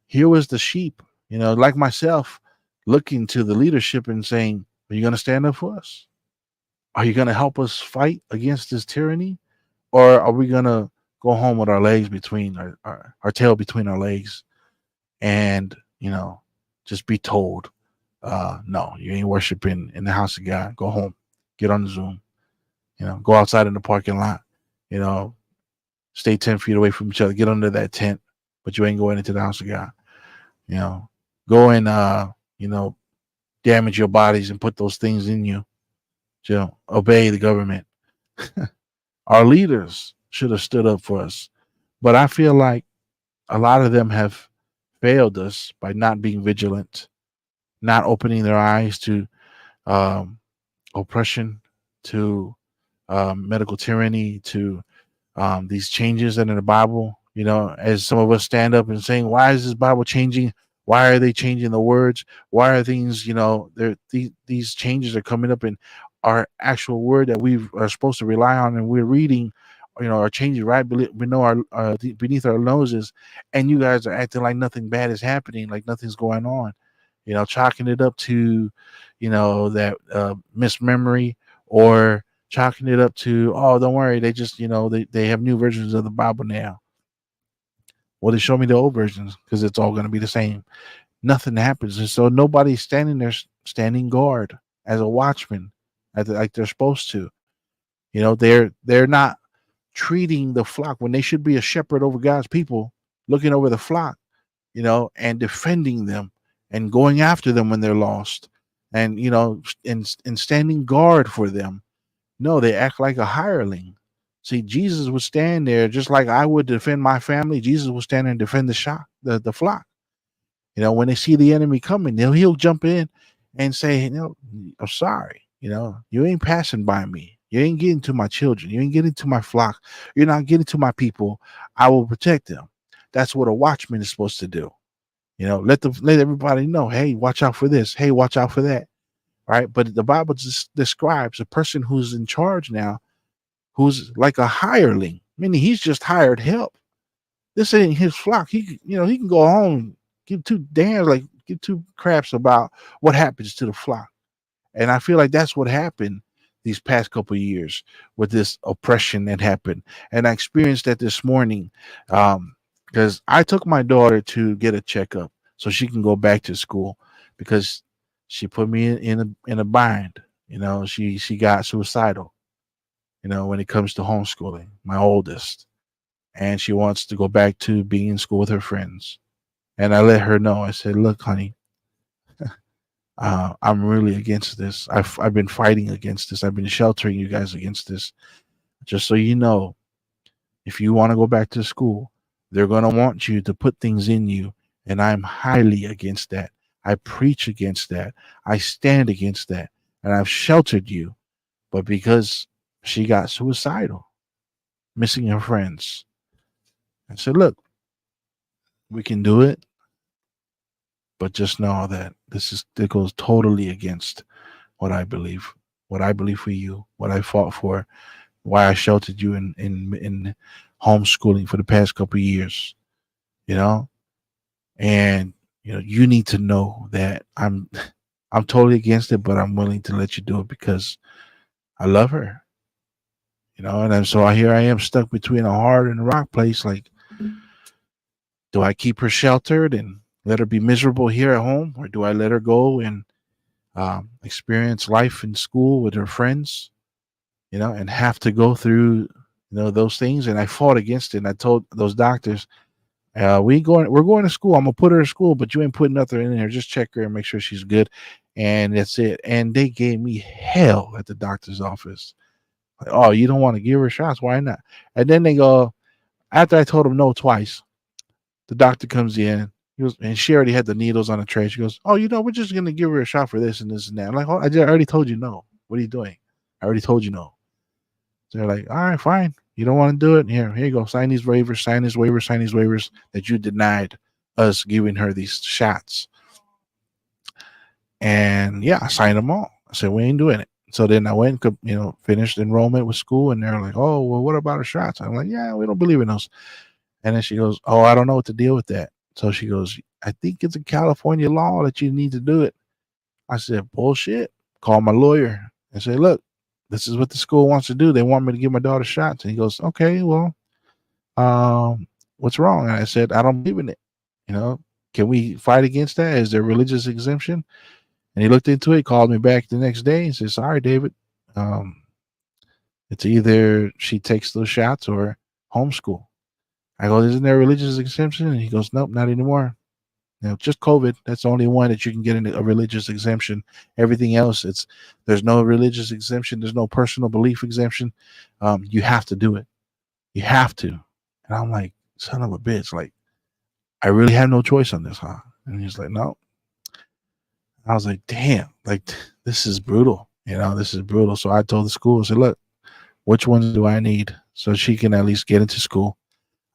here was the sheep, like myself, looking to the leadership and saying, "Are you gonna stand up for us? Are you gonna help us fight against this tyranny? Or are we gonna go home with our legs between our tail between our legs and just be told, no, you ain't worshiping in the house of God. Go home, get on the Zoom, go outside in the parking lot, you know, stay 10 feet away from each other, get under that tent, but you ain't going into the house of God, you know, go and you know, damage your bodies and put those things in you, obey the government." Our leaders should have stood up for us. But I feel like a lot of them have failed us by not being vigilant, not opening their eyes to um, oppression, to medical tyranny, to these changes that in the Bible. As some of us stand up and saying, "Why is this Bible changing? Why are they changing the words? Why are things, these changes are coming up in our actual word that we are supposed to rely on and we're reading, are changing right below beneath our noses, and you guys are acting like nothing bad is happening, like nothing's going on, chalking it up to, that mismemory, or chalking it up to, oh, don't worry, they just, they have new versions of the Bible now. Well, they show me the old versions because it's all going to be the same. Nothing happens. And so nobody's standing there standing guard as a watchman, like they're supposed to. They're not treating the flock when they should be a shepherd over God's people, looking over the flock, and defending them and going after them when they're lost, and and standing guard for them. No, they act like a hireling. See, Jesus would stand there just like I would defend my family. Jesus would stand there and defend the flock. When they see the enemy coming, he'll jump in and say, "I'm sorry. You ain't passing by me. You ain't getting to my children. You ain't getting to my flock. You're not getting to my people. I will protect them. That's what a watchman is supposed to do. Let everybody know, hey, watch out for this. Hey, watch out for that. Right. But the Bible just describes a person who's in charge now, who's like a hireling, meaning he's just hired help. This ain't his flock. He can go home, give two craps about what happens to the flock. And I feel like that's what happened these past couple of years with this oppression that happened. And I experienced that this morning, because I took my daughter to get a checkup so she can go back to school, because she put me in a bind. She got suicidal. When it comes to homeschooling, my oldest, and she wants to go back to being in school with her friends. And I let her know. I said, "Look, honey, I'm really against this. I've been fighting against this. I've been sheltering you guys against this. Just so you know, if you want to go back to school, they're going to want you to put things in you. And I'm highly against that. I preach against that. I stand against that. And I've sheltered you. But because she got suicidal, missing her friends, I said, look, we can do it. But just know that it goes totally against what I believe for you, what I fought for, why I sheltered you in homeschooling for the past couple of years, you know, and you need to know that I'm totally against it, but I'm willing to let you do it because I love her, and then so here I am stuck between a hard and a rock place. Like, do I keep her sheltered and let her be miserable here at home, or do I let her go and experience life in school with her friends, and have to go through, those things? And I fought against it. And I told those doctors, we're going to school. I'm gonna put her to school, but you ain't putting nothing in there. Just check her and make sure she's good, and that's it. And they gave me hell at the doctor's office. Like, oh, you don't want to give her shots? Why not? And then they go, after I told them no twice, the doctor comes in. He goes, and she already had the needles on the tray. She goes, oh, we're just gonna give her a shot for this and this and that. I'm like, oh, I already told you no. What are you doing? I already told you no. So they're like, all right, fine. You don't want to do it? Here you go. Sign these waivers, sign these waivers, sign these waivers that you denied us giving her these shots. And yeah, I signed them all. I said, we ain't doing it. So then I went, finished enrollment with school, and they're like, oh, well, what about our shots? I'm like, yeah, we don't believe in those. And then she goes, oh, I don't know what to deal with that. So she goes, I think it's a California law that you need to do it. I said, bullshit. Call my lawyer and say, look, this is what the school wants to do. They want me to give my daughter shots. And he goes, okay, well, what's wrong? And I said, I don't believe in it. Can we fight against that? Is there religious exemption? And he looked into it, called me back the next day and said, sorry, David. It's either she takes those shots or homeschool. I go, isn't there a religious exemption? And he goes, nope, not anymore. Just COVID. That's the only one that you can get a religious exemption. Everything else, there's no religious exemption. There's no personal belief exemption. You have to do it. You have to. And I'm like, son of a bitch. Like, I really have no choice on this, huh? And he's like, no. I was like, damn, like, this is brutal. This is brutal. So I told the school, I said, look, which ones do I need so she can at least get into school?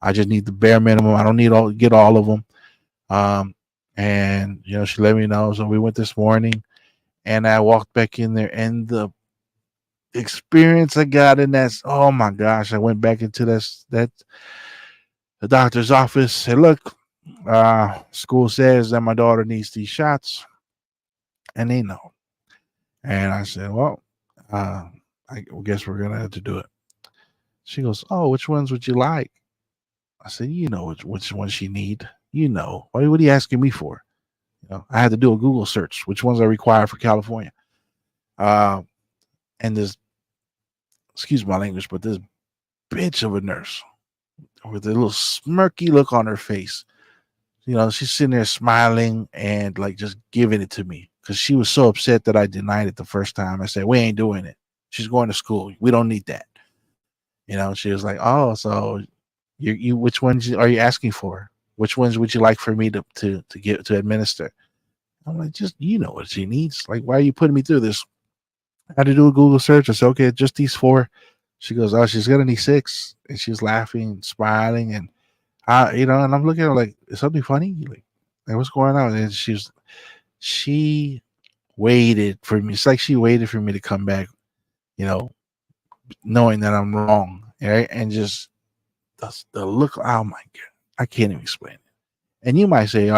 I just need the bare minimum. I don't need get all of them. And she let me know. So we went this morning, and I walked back in there, and the experience I got in that, oh my gosh, I went back into that the doctor's office. Said, look, school says that my daughter needs these shots, and they know. And I said, well, I guess we're gonna have to do it. She goes, oh, which ones would you like? I said, which one she need. What are you asking me for? I had to do a Google search, which ones are required for California. And this, excuse my language, but this bitch of a nurse with a little smirky look on her face. She's sitting there smiling and like just giving it to me because she was so upset that I denied it the first time. I said, we ain't doing it. She's going to school. We don't need that. She was like, oh, so you which ones are you asking for? Which ones would you like for me to get to administer? I'm like, just what she needs. Like, why are you putting me through this? I had to do a Google search. I said, okay, just these four. She goes, oh, she's gonna need six, and she's laughing, smiling, and and I'm looking at her like, is something funny? Like what's going on? And she waited for me. It's like she waited for me to come back, you know, knowing that I'm wrong, right? And just the look. Oh my god, I can't even explain it. And you might say,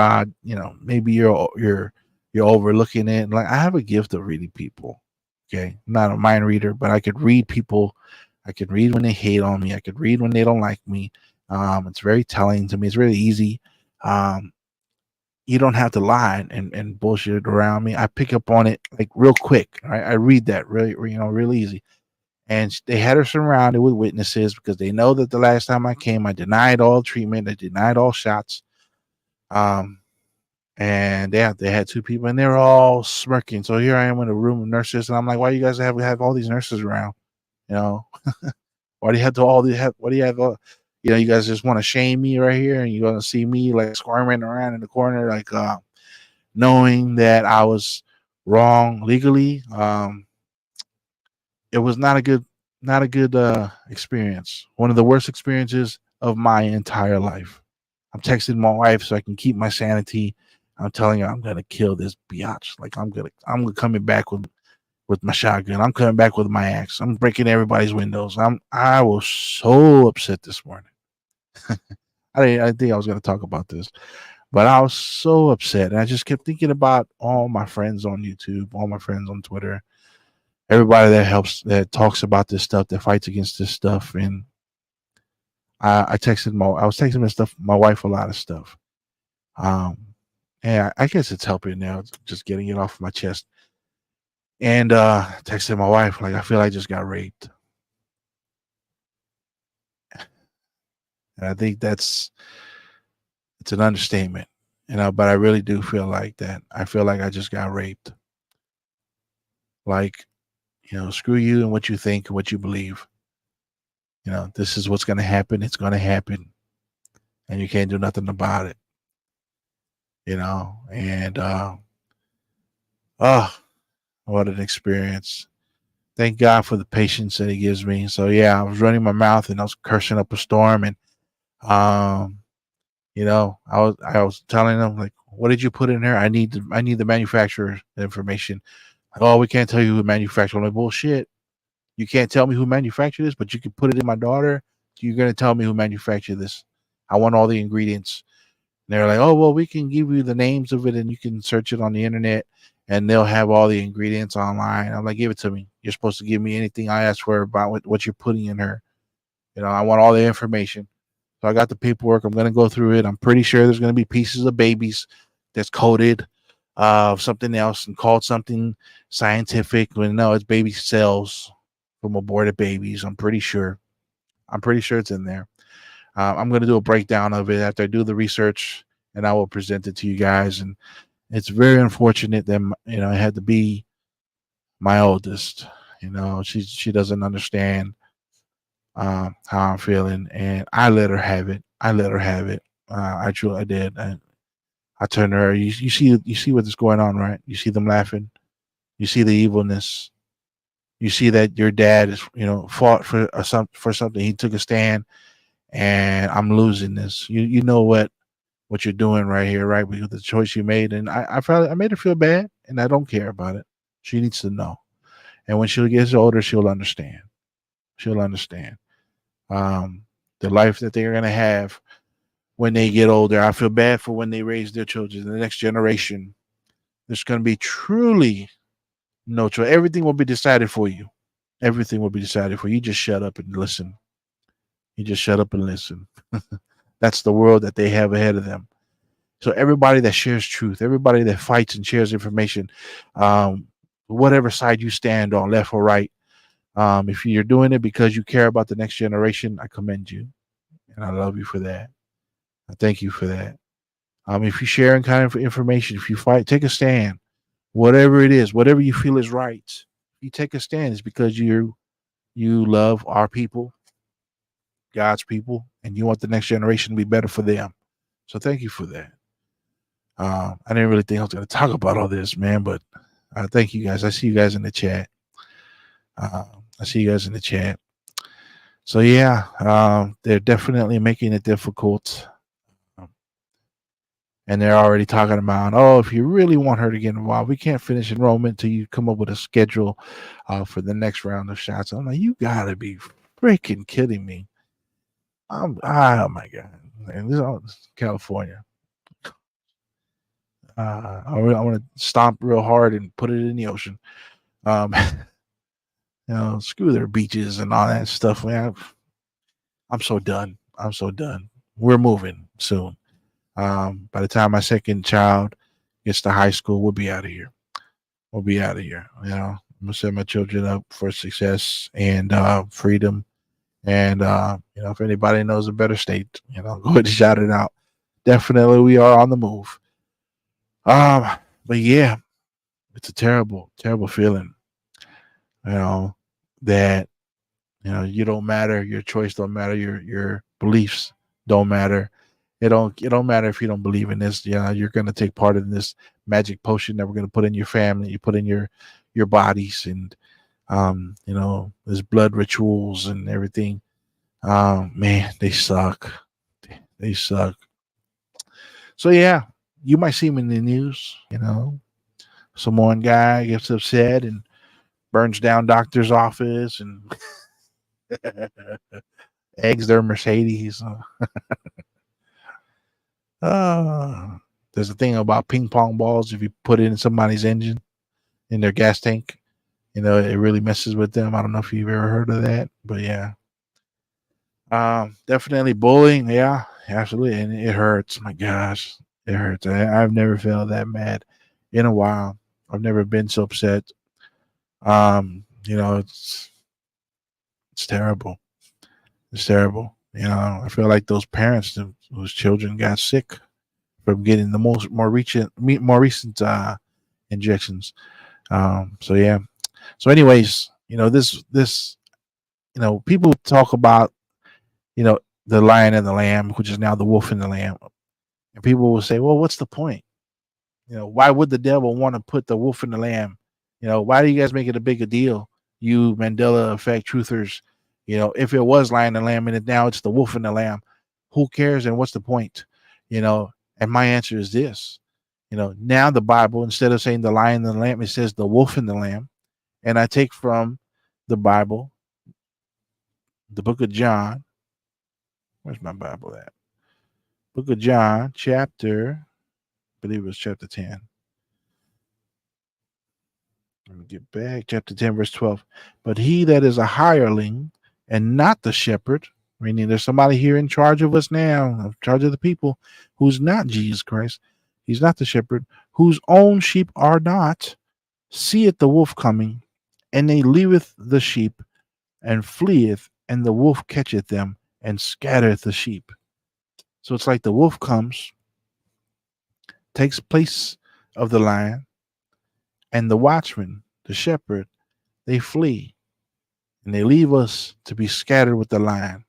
maybe you're overlooking it. Like I have a gift of reading people. Okay, I'm not a mind reader, but I could read people. I could read when they hate on me. I could read when they don't like me. It's very telling to me. It's really easy. Um, you don't have to lie and bullshit around me. I pick up on it like real quick. Right? I read that really, real easy. And they had her surrounded with witnesses because they know that the last time I came, I denied all treatment. I denied all shots. Um, and they had two people, and they're all smirking. So here I am in a room of nurses, and I'm like, why you guys have all these nurses around? You know, why do you have to all the have? What do you have? You guys just want to shame me right here, and you want to see me like squirming around in the corner, like knowing that I was wrong legally. It was not a good experience. One of the worst experiences of my entire life. I'm texting my wife so I can keep my sanity. I'm telling her I'm gonna kill this biatch. Like I'm coming back with my shotgun. I'm coming back with my axe. I'm breaking everybody's windows. I was so upset this morning. I didn't think I was gonna talk about this, but I was so upset. And I just kept thinking about all my friends on YouTube, all my friends on Twitter, everybody that talks about this stuff, that fights against this stuff. And I was texting my wife a lot of stuff. Um, and I guess it's helping now, just getting it off my chest. And texted my wife like I feel I just got raped, and I think it's an understatement, But I really do feel like that. I feel like I just got raped. Like screw you and what you think and what you believe. This is what's going to happen. It's going to happen, and you can't do nothing about it. And oh, what an experience. Thank God for the patience that He gives me. So yeah, I was running my mouth and I was cursing up a storm, and um, I was telling them like, what did you put in there? I need the manufacturer information. Like, oh, we can't tell you who manufactured. I'm like, bullshit. You can't tell me who manufactured this, but you can put it in my daughter. You're gonna tell me who manufactured this. I want all the ingredients. And they're like, oh well, we can give you the names of it and you can search it on the internet and they'll have all the ingredients online. I'm like, give it to me. You're supposed to give me anything I ask for about what you're putting in her. I want all the information. So I got the paperwork. I'm gonna go through it. I'm pretty sure there's gonna be pieces of babies that's coded of something else and called something scientific. When no, it's baby cells from aborted babies. I'm pretty sure. I'm pretty sure it's in there. I'm going to do a breakdown of it after I do the research, and I will present it to you guys. And it's very unfortunate that it had to be my oldest. She doesn't understand how I'm feeling, and I let her have it. I let her have it. I did. I turned to her. You see what's going on, right? You see them laughing. You see the evilness. You see that your dad is fought for something. He took a stand, and I'm losing this. You know what you're doing right here, right? With the choice you made, and I made her feel bad, and I don't care about it. She needs to know, and when she gets older, she'll understand. She'll understand the life that they're gonna have when they get older. I feel bad for when they raise their children, the next generation. There's gonna be truly no choice. Everything will be decided for you. Everything will be decided for you. You just shut up and listen. You just shut up and listen. That's the world that they have ahead of them. So everybody that shares truth, everybody that fights and shares information, whatever side you stand on, left or right, if you're doing it because you care about the next generation, I commend you, and I love you for that. I thank you for that. If you're sharing kind of information, if you fight, take a stand. Whatever it is, whatever you feel is right, you take a stand. It's because you love our people, God's people, and you want the next generation to be better for them. So thank you for that. I didn't really think I was going to talk about all this, man, but thank you guys. I see you guys in the chat. Uh, I see you guys in the chat. So yeah, they're definitely making it difficult. Um, And they're already talking about, oh, if you really want her to get involved, we can't finish enrollment until you come up with a schedule for the next round of shots. I'm like, you gotta be freaking kidding me. Oh my god, and this is California. I want to stomp real hard and put it in the ocean. Um, screw their beaches and all that stuff. Man, I'm so done. I'm so done. We're moving soon. By the time my second child gets to high school, we'll be out of here. We'll be out of here. I'm gonna set my children up for success and freedom. And if anybody knows a better state, go ahead and shout it out. Definitely, we are on the move. But yeah, it's a terrible, terrible feeling. You know that you don't matter, your choice don't matter, your beliefs don't matter. It don't matter if you don't believe in this. You're gonna take part in this magic potion that we're gonna put in your family, you put in your bodies, and there's blood rituals and everything. Man, they suck. They suck. So yeah, you might see them in the news. Some one guy gets upset and burns down doctor's office and eggs their Mercedes. There's a thing about ping pong balls. If you put it in somebody's engine, in their gas tank, it really messes with them. I don't know if you've ever heard of that, but yeah. Definitely bullying. Yeah, absolutely. And it hurts. My gosh, it hurts. I've never felt that mad in a while. I've never been so upset. It's terrible. It's terrible. I feel like those parents whose children got sick from getting the more recent injections. So yeah. So anyways, this people talk about you know the lion and the lamb, which is now the wolf and the lamb, and people will say, well, what's the point? Why would the devil want to put the wolf and the lamb? Why do you guys make it a bigger deal? You Mandela effect truthers. If it was lion and lamb and now it's the wolf and the lamb, who cares and what's the point? And my answer is this. Now the Bible, instead of saying the lion and the lamb, it says the wolf and the lamb. And I take from the Bible, the book of John. Where's my Bible at? Book of John, chapter, I believe it was chapter 10. Let me get back. Chapter 10, verse 12. But he that is a hireling and not the shepherd, meaning there's somebody here in charge of us now, in charge of the people, who's not Jesus Christ. He's not the shepherd, whose own sheep are not, seeth the wolf coming, and they leaveth the sheep, and fleeth, and the wolf catcheth them, and scattereth the sheep. So it's like the wolf comes, takes place of the lion, and the watchman, the shepherd, they flee, and they leave us to be scattered with the lion.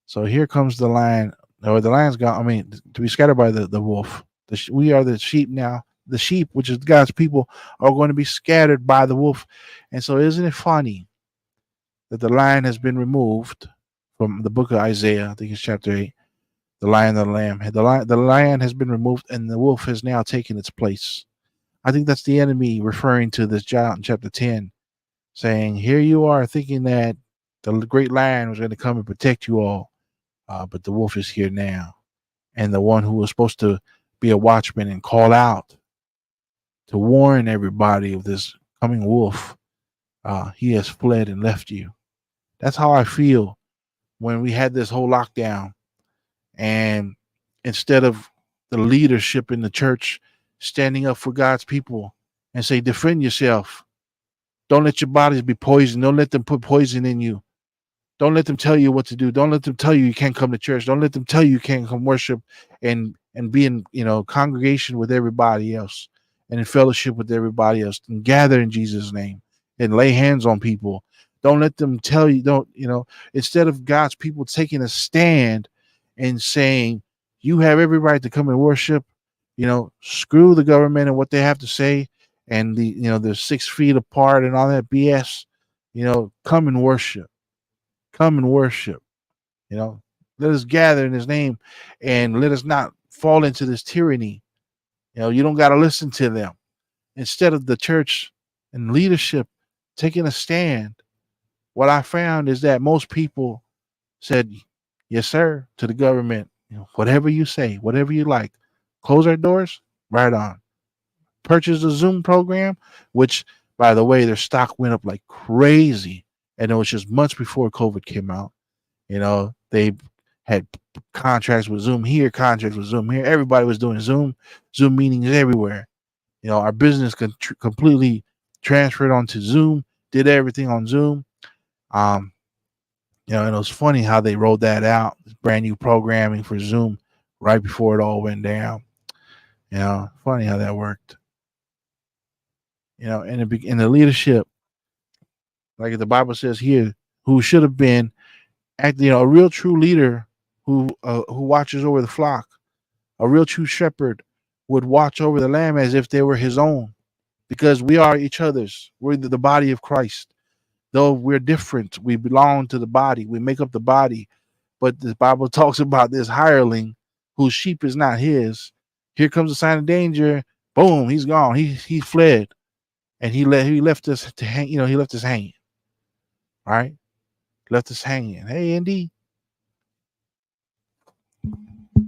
So here comes the lion, or the lion's gone. I mean, to be scattered by the wolf. We are the sheep now. The sheep, which is God's people, are going to be scattered by the wolf. And so, isn't it funny that the lion has been removed from the book of Isaiah? I think it's chapter 8. The lion and the lamb. The lion has been removed, and the wolf has now taken its place. I think that's the enemy referring to this John chapter 10, saying, here you are thinking that the great lion was going to come and protect you all, but the wolf is here now. And the one who was supposed to be a watchman and call out to warn everybody of this coming wolf, he has fled and left you. That's how I feel when we had this whole lockdown. And instead of the leadership in the church standing up for God's people and say, defend yourself. Don't let your bodies be poisoned. Don't let them put poison in you. Don't let them tell you what to do. Don't let them tell you can't come to church. Don't let them tell you can't come worship and be in congregation with everybody else and in fellowship with everybody else and gather in Jesus' name and lay hands on people. Don't let them tell you, instead of God's people taking a stand and saying, you have every right to come and worship, screw the government and what they have to say, and they're 6 feet apart and all that BS. Come and worship. Come and worship. You know, let us gather in his name and let us not fall into this tyranny. You don't got to listen to them. Instead of the church and leadership taking a stand, what I found is that most people said, yes, sir, to the government. Whatever you say, whatever you like, close our doors, right on. Purchase the Zoom program, which, by the way, their stock went up like crazy. And it was just months before COVID came out. They had contracts with Zoom here, contracts with Zoom here. Everybody was doing Zoom meetings everywhere. Our business completely transferred onto Zoom, did everything on Zoom. Um, and it was funny how they rolled that out, brand new programming for Zoom right before it all went down. Funny how that worked. In the leadership, like the Bible says here, who should have been, a real true leader who watches over the flock, a real true shepherd would watch over the lamb as if they were his own, because we are each other's. We're the body of Christ. Though we're different, we belong to the body. We make up the body. But the Bible talks about this hireling whose sheep is not his. Here comes a sign of danger. Boom, he's gone. He fled, and he left us to hang. He left us hanging. Right, left us hanging. Hey, Indy.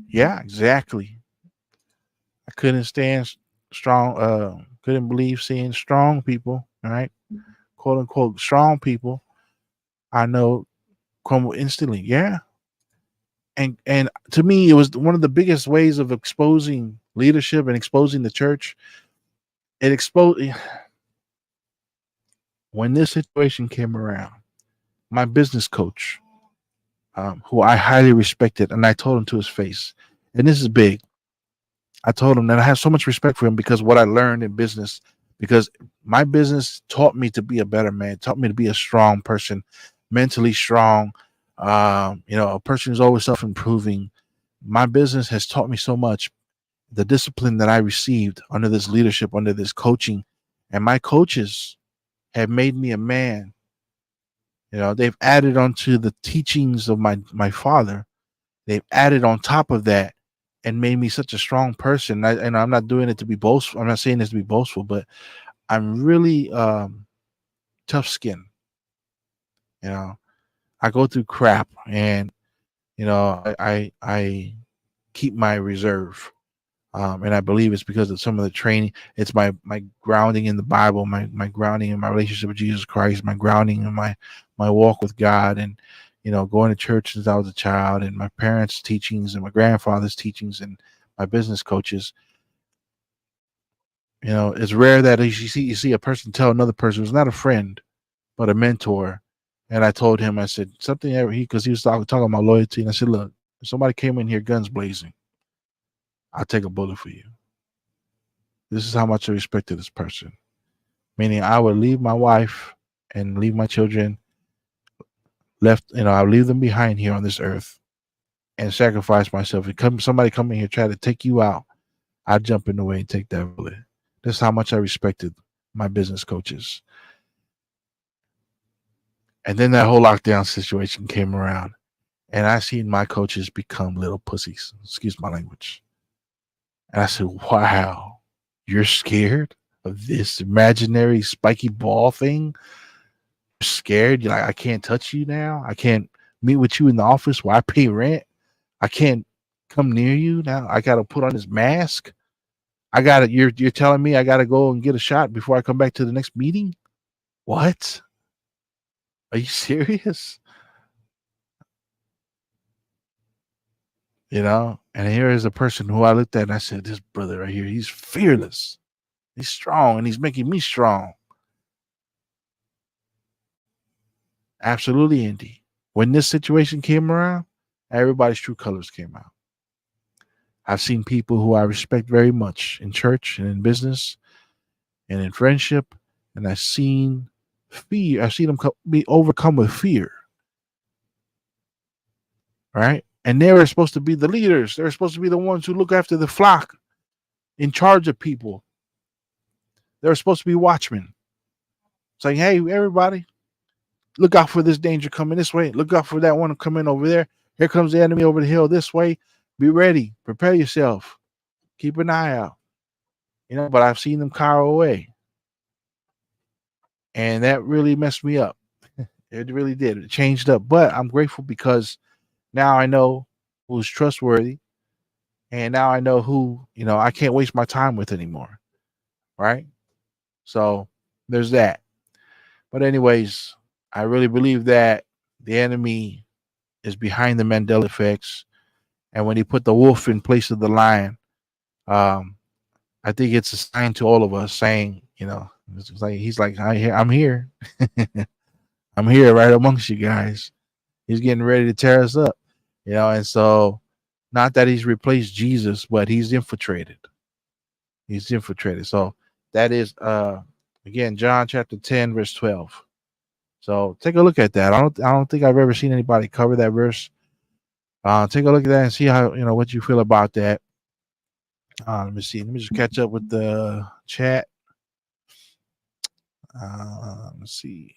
Yeah, exactly. I couldn't stand strong. Couldn't believe seeing strong people. All right, quote unquote strong people. I know crumble instantly. Yeah, and to me, it was one of the biggest ways of exposing leadership and exposing the church. It exposed when this situation came around. My business coach, who I highly respected, and I told him to his face, and this is big. I told him that I have so much respect for him because what I learned in business, because my business taught me to be a better man, taught me to be a strong person, mentally strong. A person who's always self improving. My business has taught me so much. The discipline that I received under this leadership, under this coaching, and my coaches have made me a man. They've added onto the teachings of my father. They've added on top of that and made me such a strong person. And I'm not doing it to be boastful. I'm not saying this to be boastful, but I'm really tough skin. I go through crap, and I keep my reserve. And I believe it's because of some of the training. It's my grounding in the Bible, my grounding in my relationship with Jesus Christ, my grounding in my walk with God, and going to church since I was a child, and my parents' teachings and my grandfather's teachings and my business coaches. It's rare that you see a person tell another person who's not a friend but a mentor. And I told him, I said something because he was talking about loyalty, and I said, look, if somebody came in here guns blazing, I'll take a bullet for you. This is how much I respected this person. Meaning I would leave my wife and leave my children I'll leave them behind here on this earth and sacrifice myself. If somebody come in here try to take you out, I'd jump in the way and take that bullet. This is how much I respected my business coaches. And then that whole lockdown situation came around, and I seen my coaches become little pussies. Excuse my language. And I said, wow, you're scared of this imaginary spiky ball thing? You're scared? You're like, I can't touch you now? I can't meet with you in the office where I pay rent? I can't come near you now? I got to put on this mask? You're telling me I got to go and get a shot before I come back to the next meeting? What? Are you serious? And here is a person who I looked at and I said, this brother right here, he's fearless. He's strong, and he's making me strong. Absolutely, Indy. When this situation came around, everybody's true colors came out. I've seen people who I respect very much in church and in business and in friendship, and I've seen fear. I've seen them be overcome with fear. Right? And they were supposed to be the leaders. They're supposed to be the ones who look after the flock, in charge of people. They're supposed to be watchmen, saying, hey, everybody, Look out for this danger coming this way. Look out for that one coming over there. Here comes the enemy over the hill this way. Be ready. Prepare yourself. Keep an eye out. But I've seen them cower away. And that really messed me up. It really did. It changed up. But I'm grateful because now I know who's trustworthy. And now I know who, I can't waste my time with anymore. Right? So there's that. But anyways, I really believe that the enemy is behind the Mandela effects. And when he put the wolf in place of the lion, um, I think it's a sign to all of us saying, it's like he's like, I'm here. I'm here right amongst you guys. He's getting ready to tear us up, and so not that he's replaced Jesus, but he's infiltrated. He's infiltrated. So that is again John chapter 10, verse 12. So take a look at that. I don't think I've ever seen anybody cover that verse. Take a look at that and see how what you feel about that. Let me see. Let me just catch up with the chat. Let's see.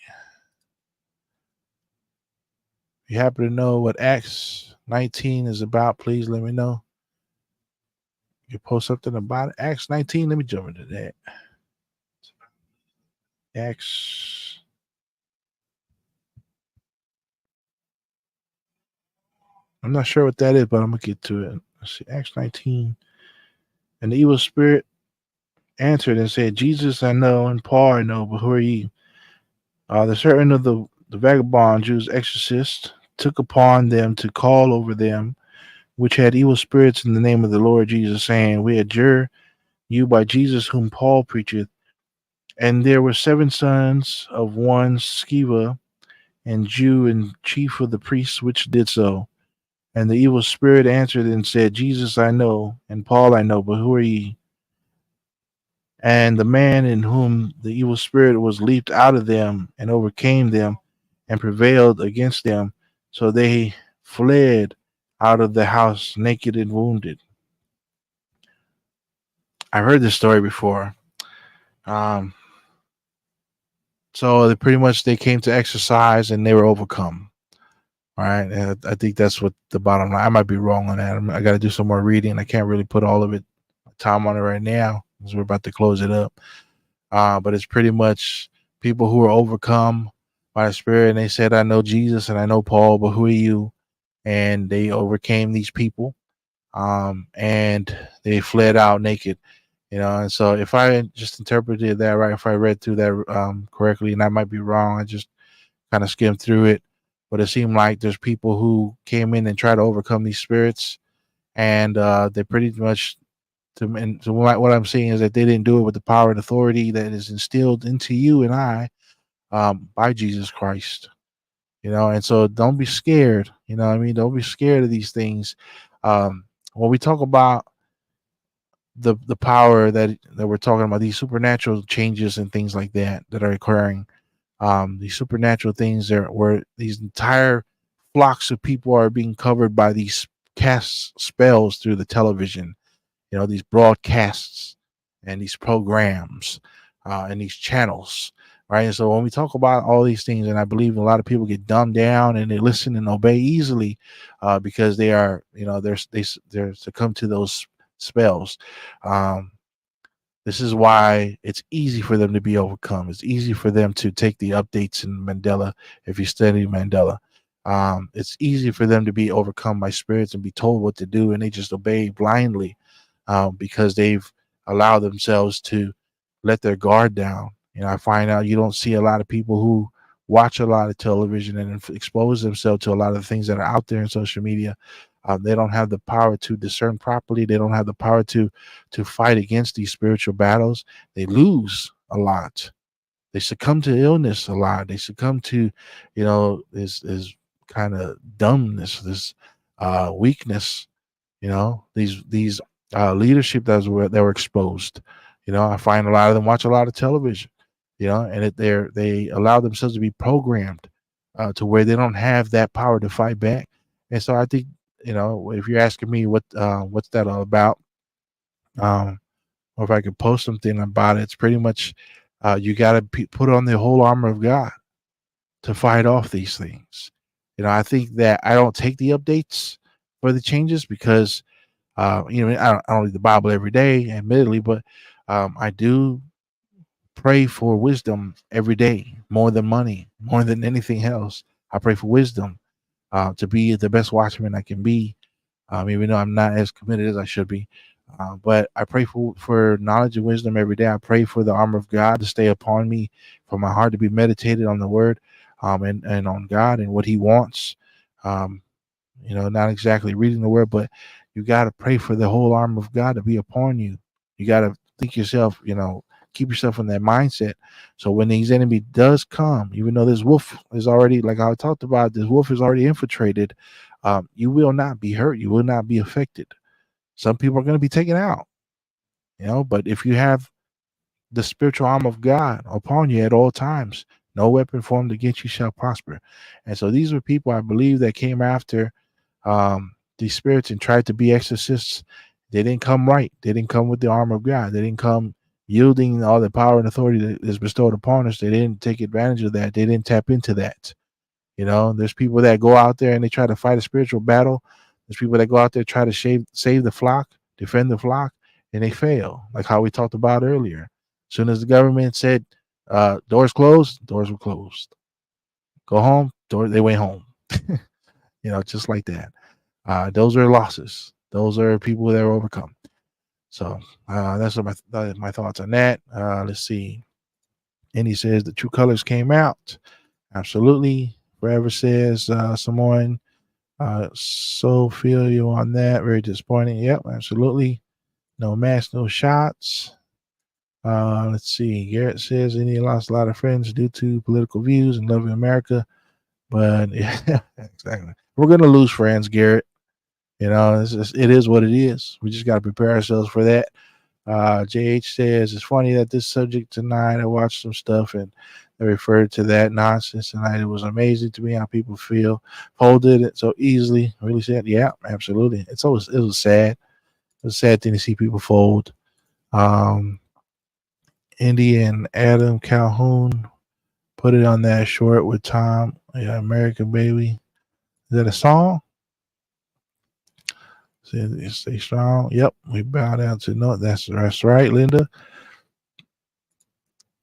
If you happen to know what Acts 19 is about, please let me know. You post something about it. Acts 19. Let me jump into that. Acts. I'm not sure what that is, but I'm gonna get to it. Let's see. Acts 19. And the evil spirit answered and said, Jesus I know, and Paul I know, but who are ye? The certain of the vagabond Jews exorcists took upon them to call over them which had evil spirits in the name of the Lord Jesus, saying, we adjure you by Jesus whom Paul preacheth. And there were 7 sons of one Sceva, and Jew and chief of the priests, which did so. And the evil spirit answered and said, Jesus I know, and Paul I know, but who are ye? And the man in whom the evil spirit was leaped out of them and overcame them and prevailed against them. So they fled out of the house naked and wounded. I've heard this story before. Um, so they came to exercise and they were overcome. All right. And I think that's what the bottom line. I might be wrong on that. I got to do some more reading. I can't really put all of it time on it right now because we're about to close it up. But it's pretty much people who are overcome by the Spirit, and they said, I know Jesus and I know Paul, but who are you? And they overcame these people, and they fled out naked. And so if I just interpreted that right, if I read through that correctly, and I might be wrong, I just kind of skimmed through it, but it seemed like there's people who came in and tried to overcome these spirits, and they pretty much, so what I'm seeing is that they didn't do it with the power and authority that is instilled into you and I by Jesus Christ. And so don't be scared. Don't be scared of these things. When we talk about the power that we're talking about, these supernatural changes and things like that are occurring, these supernatural things there where these entire flocks of people are being covered by these cast spells through the television, these broadcasts and these programs and these channels, right? And so when we talk about all these things, and I believe a lot of people get dumbed down and they listen and obey easily because they are, they're succumb to those spells. This is why it's easy for them to be overcome. It's easy for them to take the updates in Mandela. If you study Mandela, it's easy for them to be overcome by spirits and be told what to do, and they just obey blindly because they've allowed themselves to let their guard down. I find out you don't see a lot of people who watch a lot of television and expose themselves to a lot of the things that are out there in social media. They don't have the power to discern properly. They don't have the power to fight against these spiritual battles. They lose a lot. They succumb to illness a lot. They succumb to, this kind of dumbness, this weakness. These leadership that were exposed. I find a lot of them watch a lot of television. And they allow themselves to be programmed to where they don't have that power to fight back. And so I think, if you're asking me what's that all about, or if I could post something about it, it's pretty much you got to put on the whole armor of God to fight off these things. I think that I don't take the updates for the changes because I don't read the Bible every day, admittedly, but I do pray for wisdom every day, more than money, more than anything else. I pray for wisdom to be the best watchman I can be, even though I'm not as committed as I should be. But I pray for knowledge and wisdom every day. I pray for the armor of God to stay upon me, for my heart to be meditated on the word and on God and what he wants. Um, not exactly reading the word, but you got to pray for the whole armor of God to be upon you. You got to think yourself, keep yourself in that mindset. So when these enemy does come, even though this wolf is already, like I talked about, this wolf is already infiltrated, you will not be hurt. You will not be affected. Some people are going to be taken out, but if you have the spiritual arm of God upon you at all times, no weapon formed against you shall prosper. And so these were people, I believe, that came after these spirits and tried to be exorcists. They didn't come right. They didn't come with the armor of God. They didn't come yielding all the power and authority that is bestowed upon us. They didn't take advantage of that. They didn't tap into that. There's people that go out there and they try to fight a spiritual battle. There's people that go out there try to save the flock, defend the flock, and they fail, like how we talked about earlier. As soon as the government said doors closed, doors were closed. Go home, they went home. Just like that. Those are losses. Those are people that are overcome. So that's what my thoughts on that. Let's see. And he says the true colors came out. Absolutely. Forever says someone. So feel you on that. Very disappointing. Yep, absolutely. No mask, no shots. Let's see. Garrett says India lost a lot of friends due to political views and loving America. But yeah, exactly. We're gonna lose friends, Garrett. It is what it is. We just got to prepare ourselves for that. JH says it's funny that this subject tonight. I watched some stuff and they referred to that nonsense tonight. It was amazing to me how people feel folded it so easily. Really sad. Yeah, absolutely. It was sad. It was a sad thing to see people fold. Indy and Adam Calhoun put it on that short with Tom. Yeah, American Baby. Is that a song? Stay strong. Yep, we bow down to no. That's right, Linda.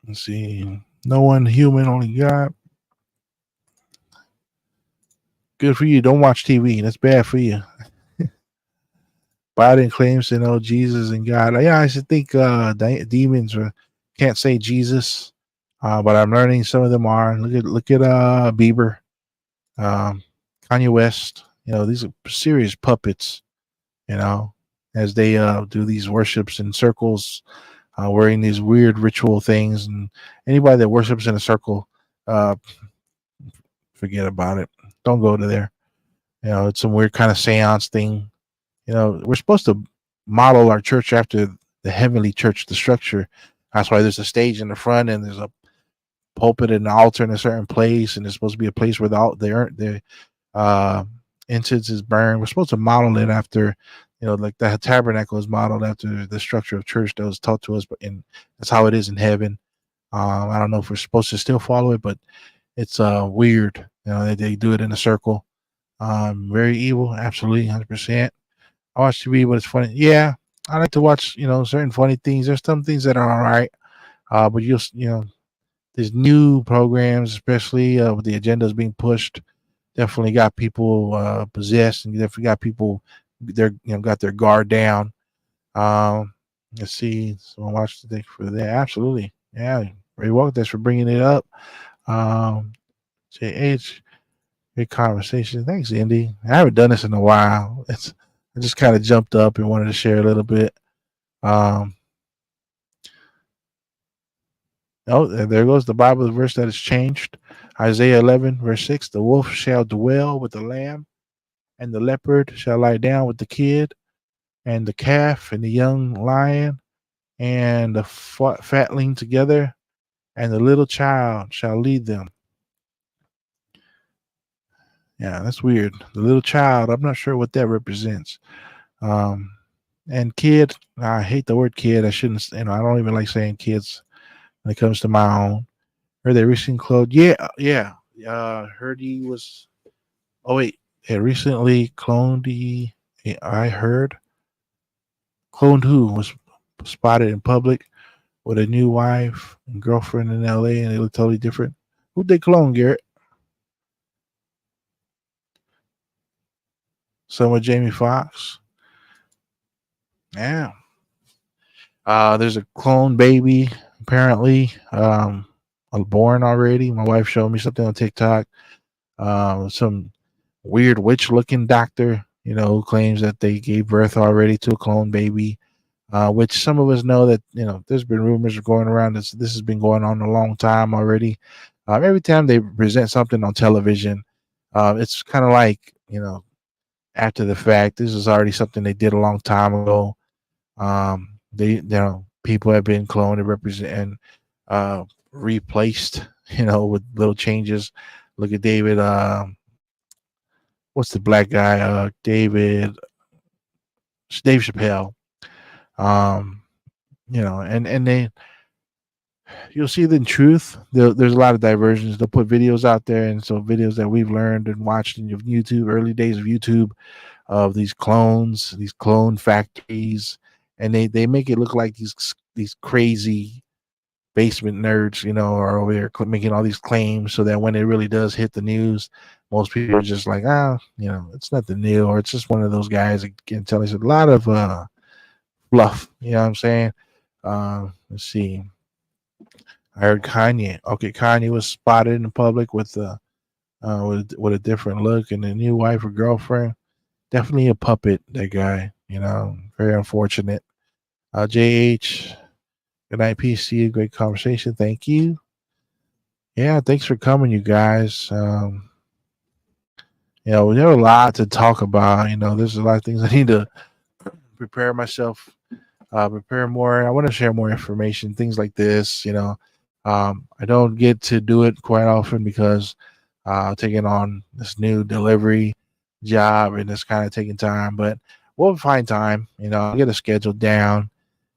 Let's see. No one human, only God. Good for you. Don't watch TV. That's bad for you. Biden claims to know Jesus and God. Yeah, I should think demons can't say Jesus, but I'm learning some of them are. Look at Bieber, Kanye West. These are serious puppets. As they do these worships in circles, wearing these weird ritual things. And anybody that worships in a circle, forget about it. Don't go to there. It's some weird kind of seance thing. We're supposed to model our church after the heavenly church, the structure. That's why there's a stage in the front and there's a pulpit and an altar in a certain place, and it's supposed to be a place where the incense is burned. We're supposed to model it after, like the tabernacle is modeled after the structure of church that was taught to us, but that's how it is in heaven. I don't know if we're supposed to still follow it, but it's weird. They do it in a circle. Very evil, absolutely, 100%. I watch TV, but it's funny. Yeah, I like to watch, certain funny things. There's some things that are all right, but there's new programs, especially with the agendas being pushed. Definitely got people possessed, and definitely got people got their guard down. Let's see. So I watched the thing for that. Absolutely, yeah. Ray welcome. Thanks for bringing it up. JH, great conversation. Thanks, Indy. I haven't done this in a while. I just kind of jumped up and wanted to share a little bit. Oh, there goes the Bible verse that has changed. Isaiah 11, verse 6. The wolf shall dwell with the lamb, and the leopard shall lie down with the kid, and the calf and the young lion, and the fatling together, and the little child shall lead them. Yeah, that's weird. The little child, I'm not sure what that represents. And kid, I hate the word kid. I shouldn't, I don't even like saying kids when it comes to my own. Or they recently closed. Yeah. heard he was. Oh wait, it recently cloned the. I heard cloned who was spotted in public with a new wife and girlfriend in L.A. and they look totally different. Who'd they clone, Garrett? Some with Jamie Foxx. Yeah. There's a clone baby apparently. Born already. My wife showed me something on TikTok. Some weird witch looking doctor, who claims that they gave birth already to a clone baby. Which some of us know that there's been rumors going around. This has been going on a long time already. Every time they present something on television, it's kind of like after the fact. This is already something they did a long time ago. They people have been cloned and represent replaced with little changes. Look at David. What's the black guy? Dave Chappelle. Um, and they you'll see the truth. There's a lot of diversions. They'll put videos out there, and so videos that we've learned and watched in YouTube, early days of YouTube, of these clones, these clone factories, and they make it look like these crazy basement nerds, are over here making all these claims, so that when it really does hit the news, most people are just like, it's nothing new, or it's just one of those guys that can tell us a lot of fluff. You know what I'm saying? Let's see. I heard Kanye. Okay, Kanye was spotted in public with a different look and a new wife or girlfriend. Definitely a puppet. That guy. Very unfortunate. JH. Good night, PC. Great conversation. Thank you. Yeah, thanks for coming, you guys. We have a lot to talk about. There's a lot of things I need to prepare myself, prepare more. I want to share more information, things like this. I don't get to do it quite often because taking on this new delivery job and it's kind of taking time, but we'll find time. I'll get a schedule down.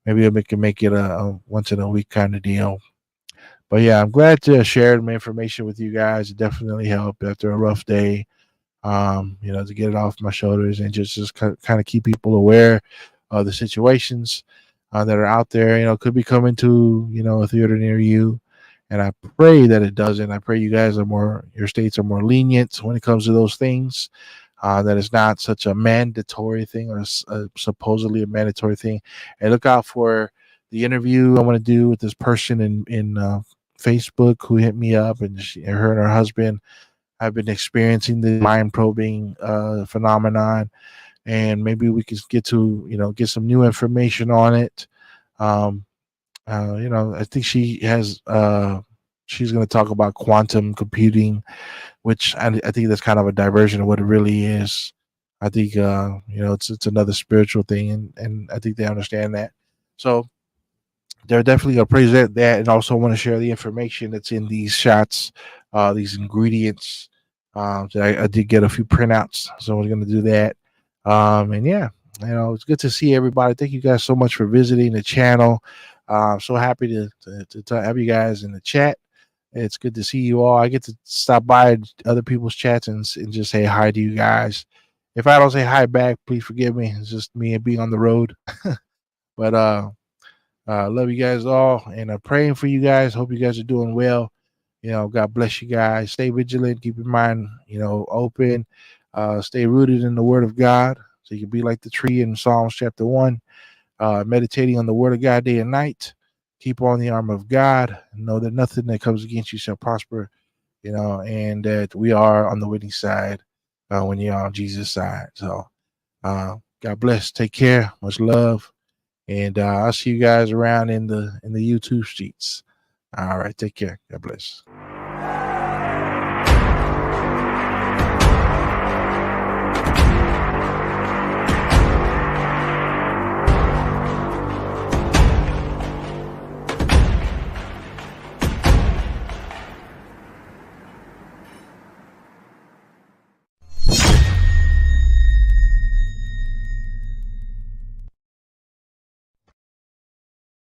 Maybe we can make it a once in a week kind of deal. But yeah, I'm glad to share my information with you guys. It definitely helped after a rough day. To get it off my shoulders and just kind of keep people aware of the situations that are out there. Could be coming to a theater near you, and I pray that it doesn't. I pray you guys your states are more lenient when it comes to those things. That it's not such a mandatory thing or supposedly a mandatory thing. And look out for the interview I want to do with this person in Facebook who hit me up, and her and her husband have been experiencing the mind probing phenomenon, and maybe we can get to get some new information on it. I think she's going to talk about quantum computing, which I think that's kind of a diversion of what it really is. I think it's another spiritual thing, and I think they understand that. So they're definitely going to praise that, and also want to share the information that's in these shots, these ingredients. So I did get a few printouts, so we're going to do that. And yeah, it's good to see everybody. Thank you guys so much for visiting the channel. I'm so happy to have you guys in the chat. It's good to see you all. I get to stop by other people's chats and just say hi to you guys. If I don't say hi back, please forgive me. It's just me being on the road. But love you guys all, and I'm praying for you guys. Hope you guys are doing well. God bless you guys. Stay vigilant. Keep your mind, open. Stay rooted in the Word of God, so you can be like the tree in Psalms chapter 1, meditating on the Word of God day and night. Keep on the armor of God. Know that nothing that comes against you shall prosper. And that we are on the winning side when you're on Jesus' side. So, God bless. Take care. Much love. And I'll see you guys around in the YouTube streets. All right. Take care. God bless.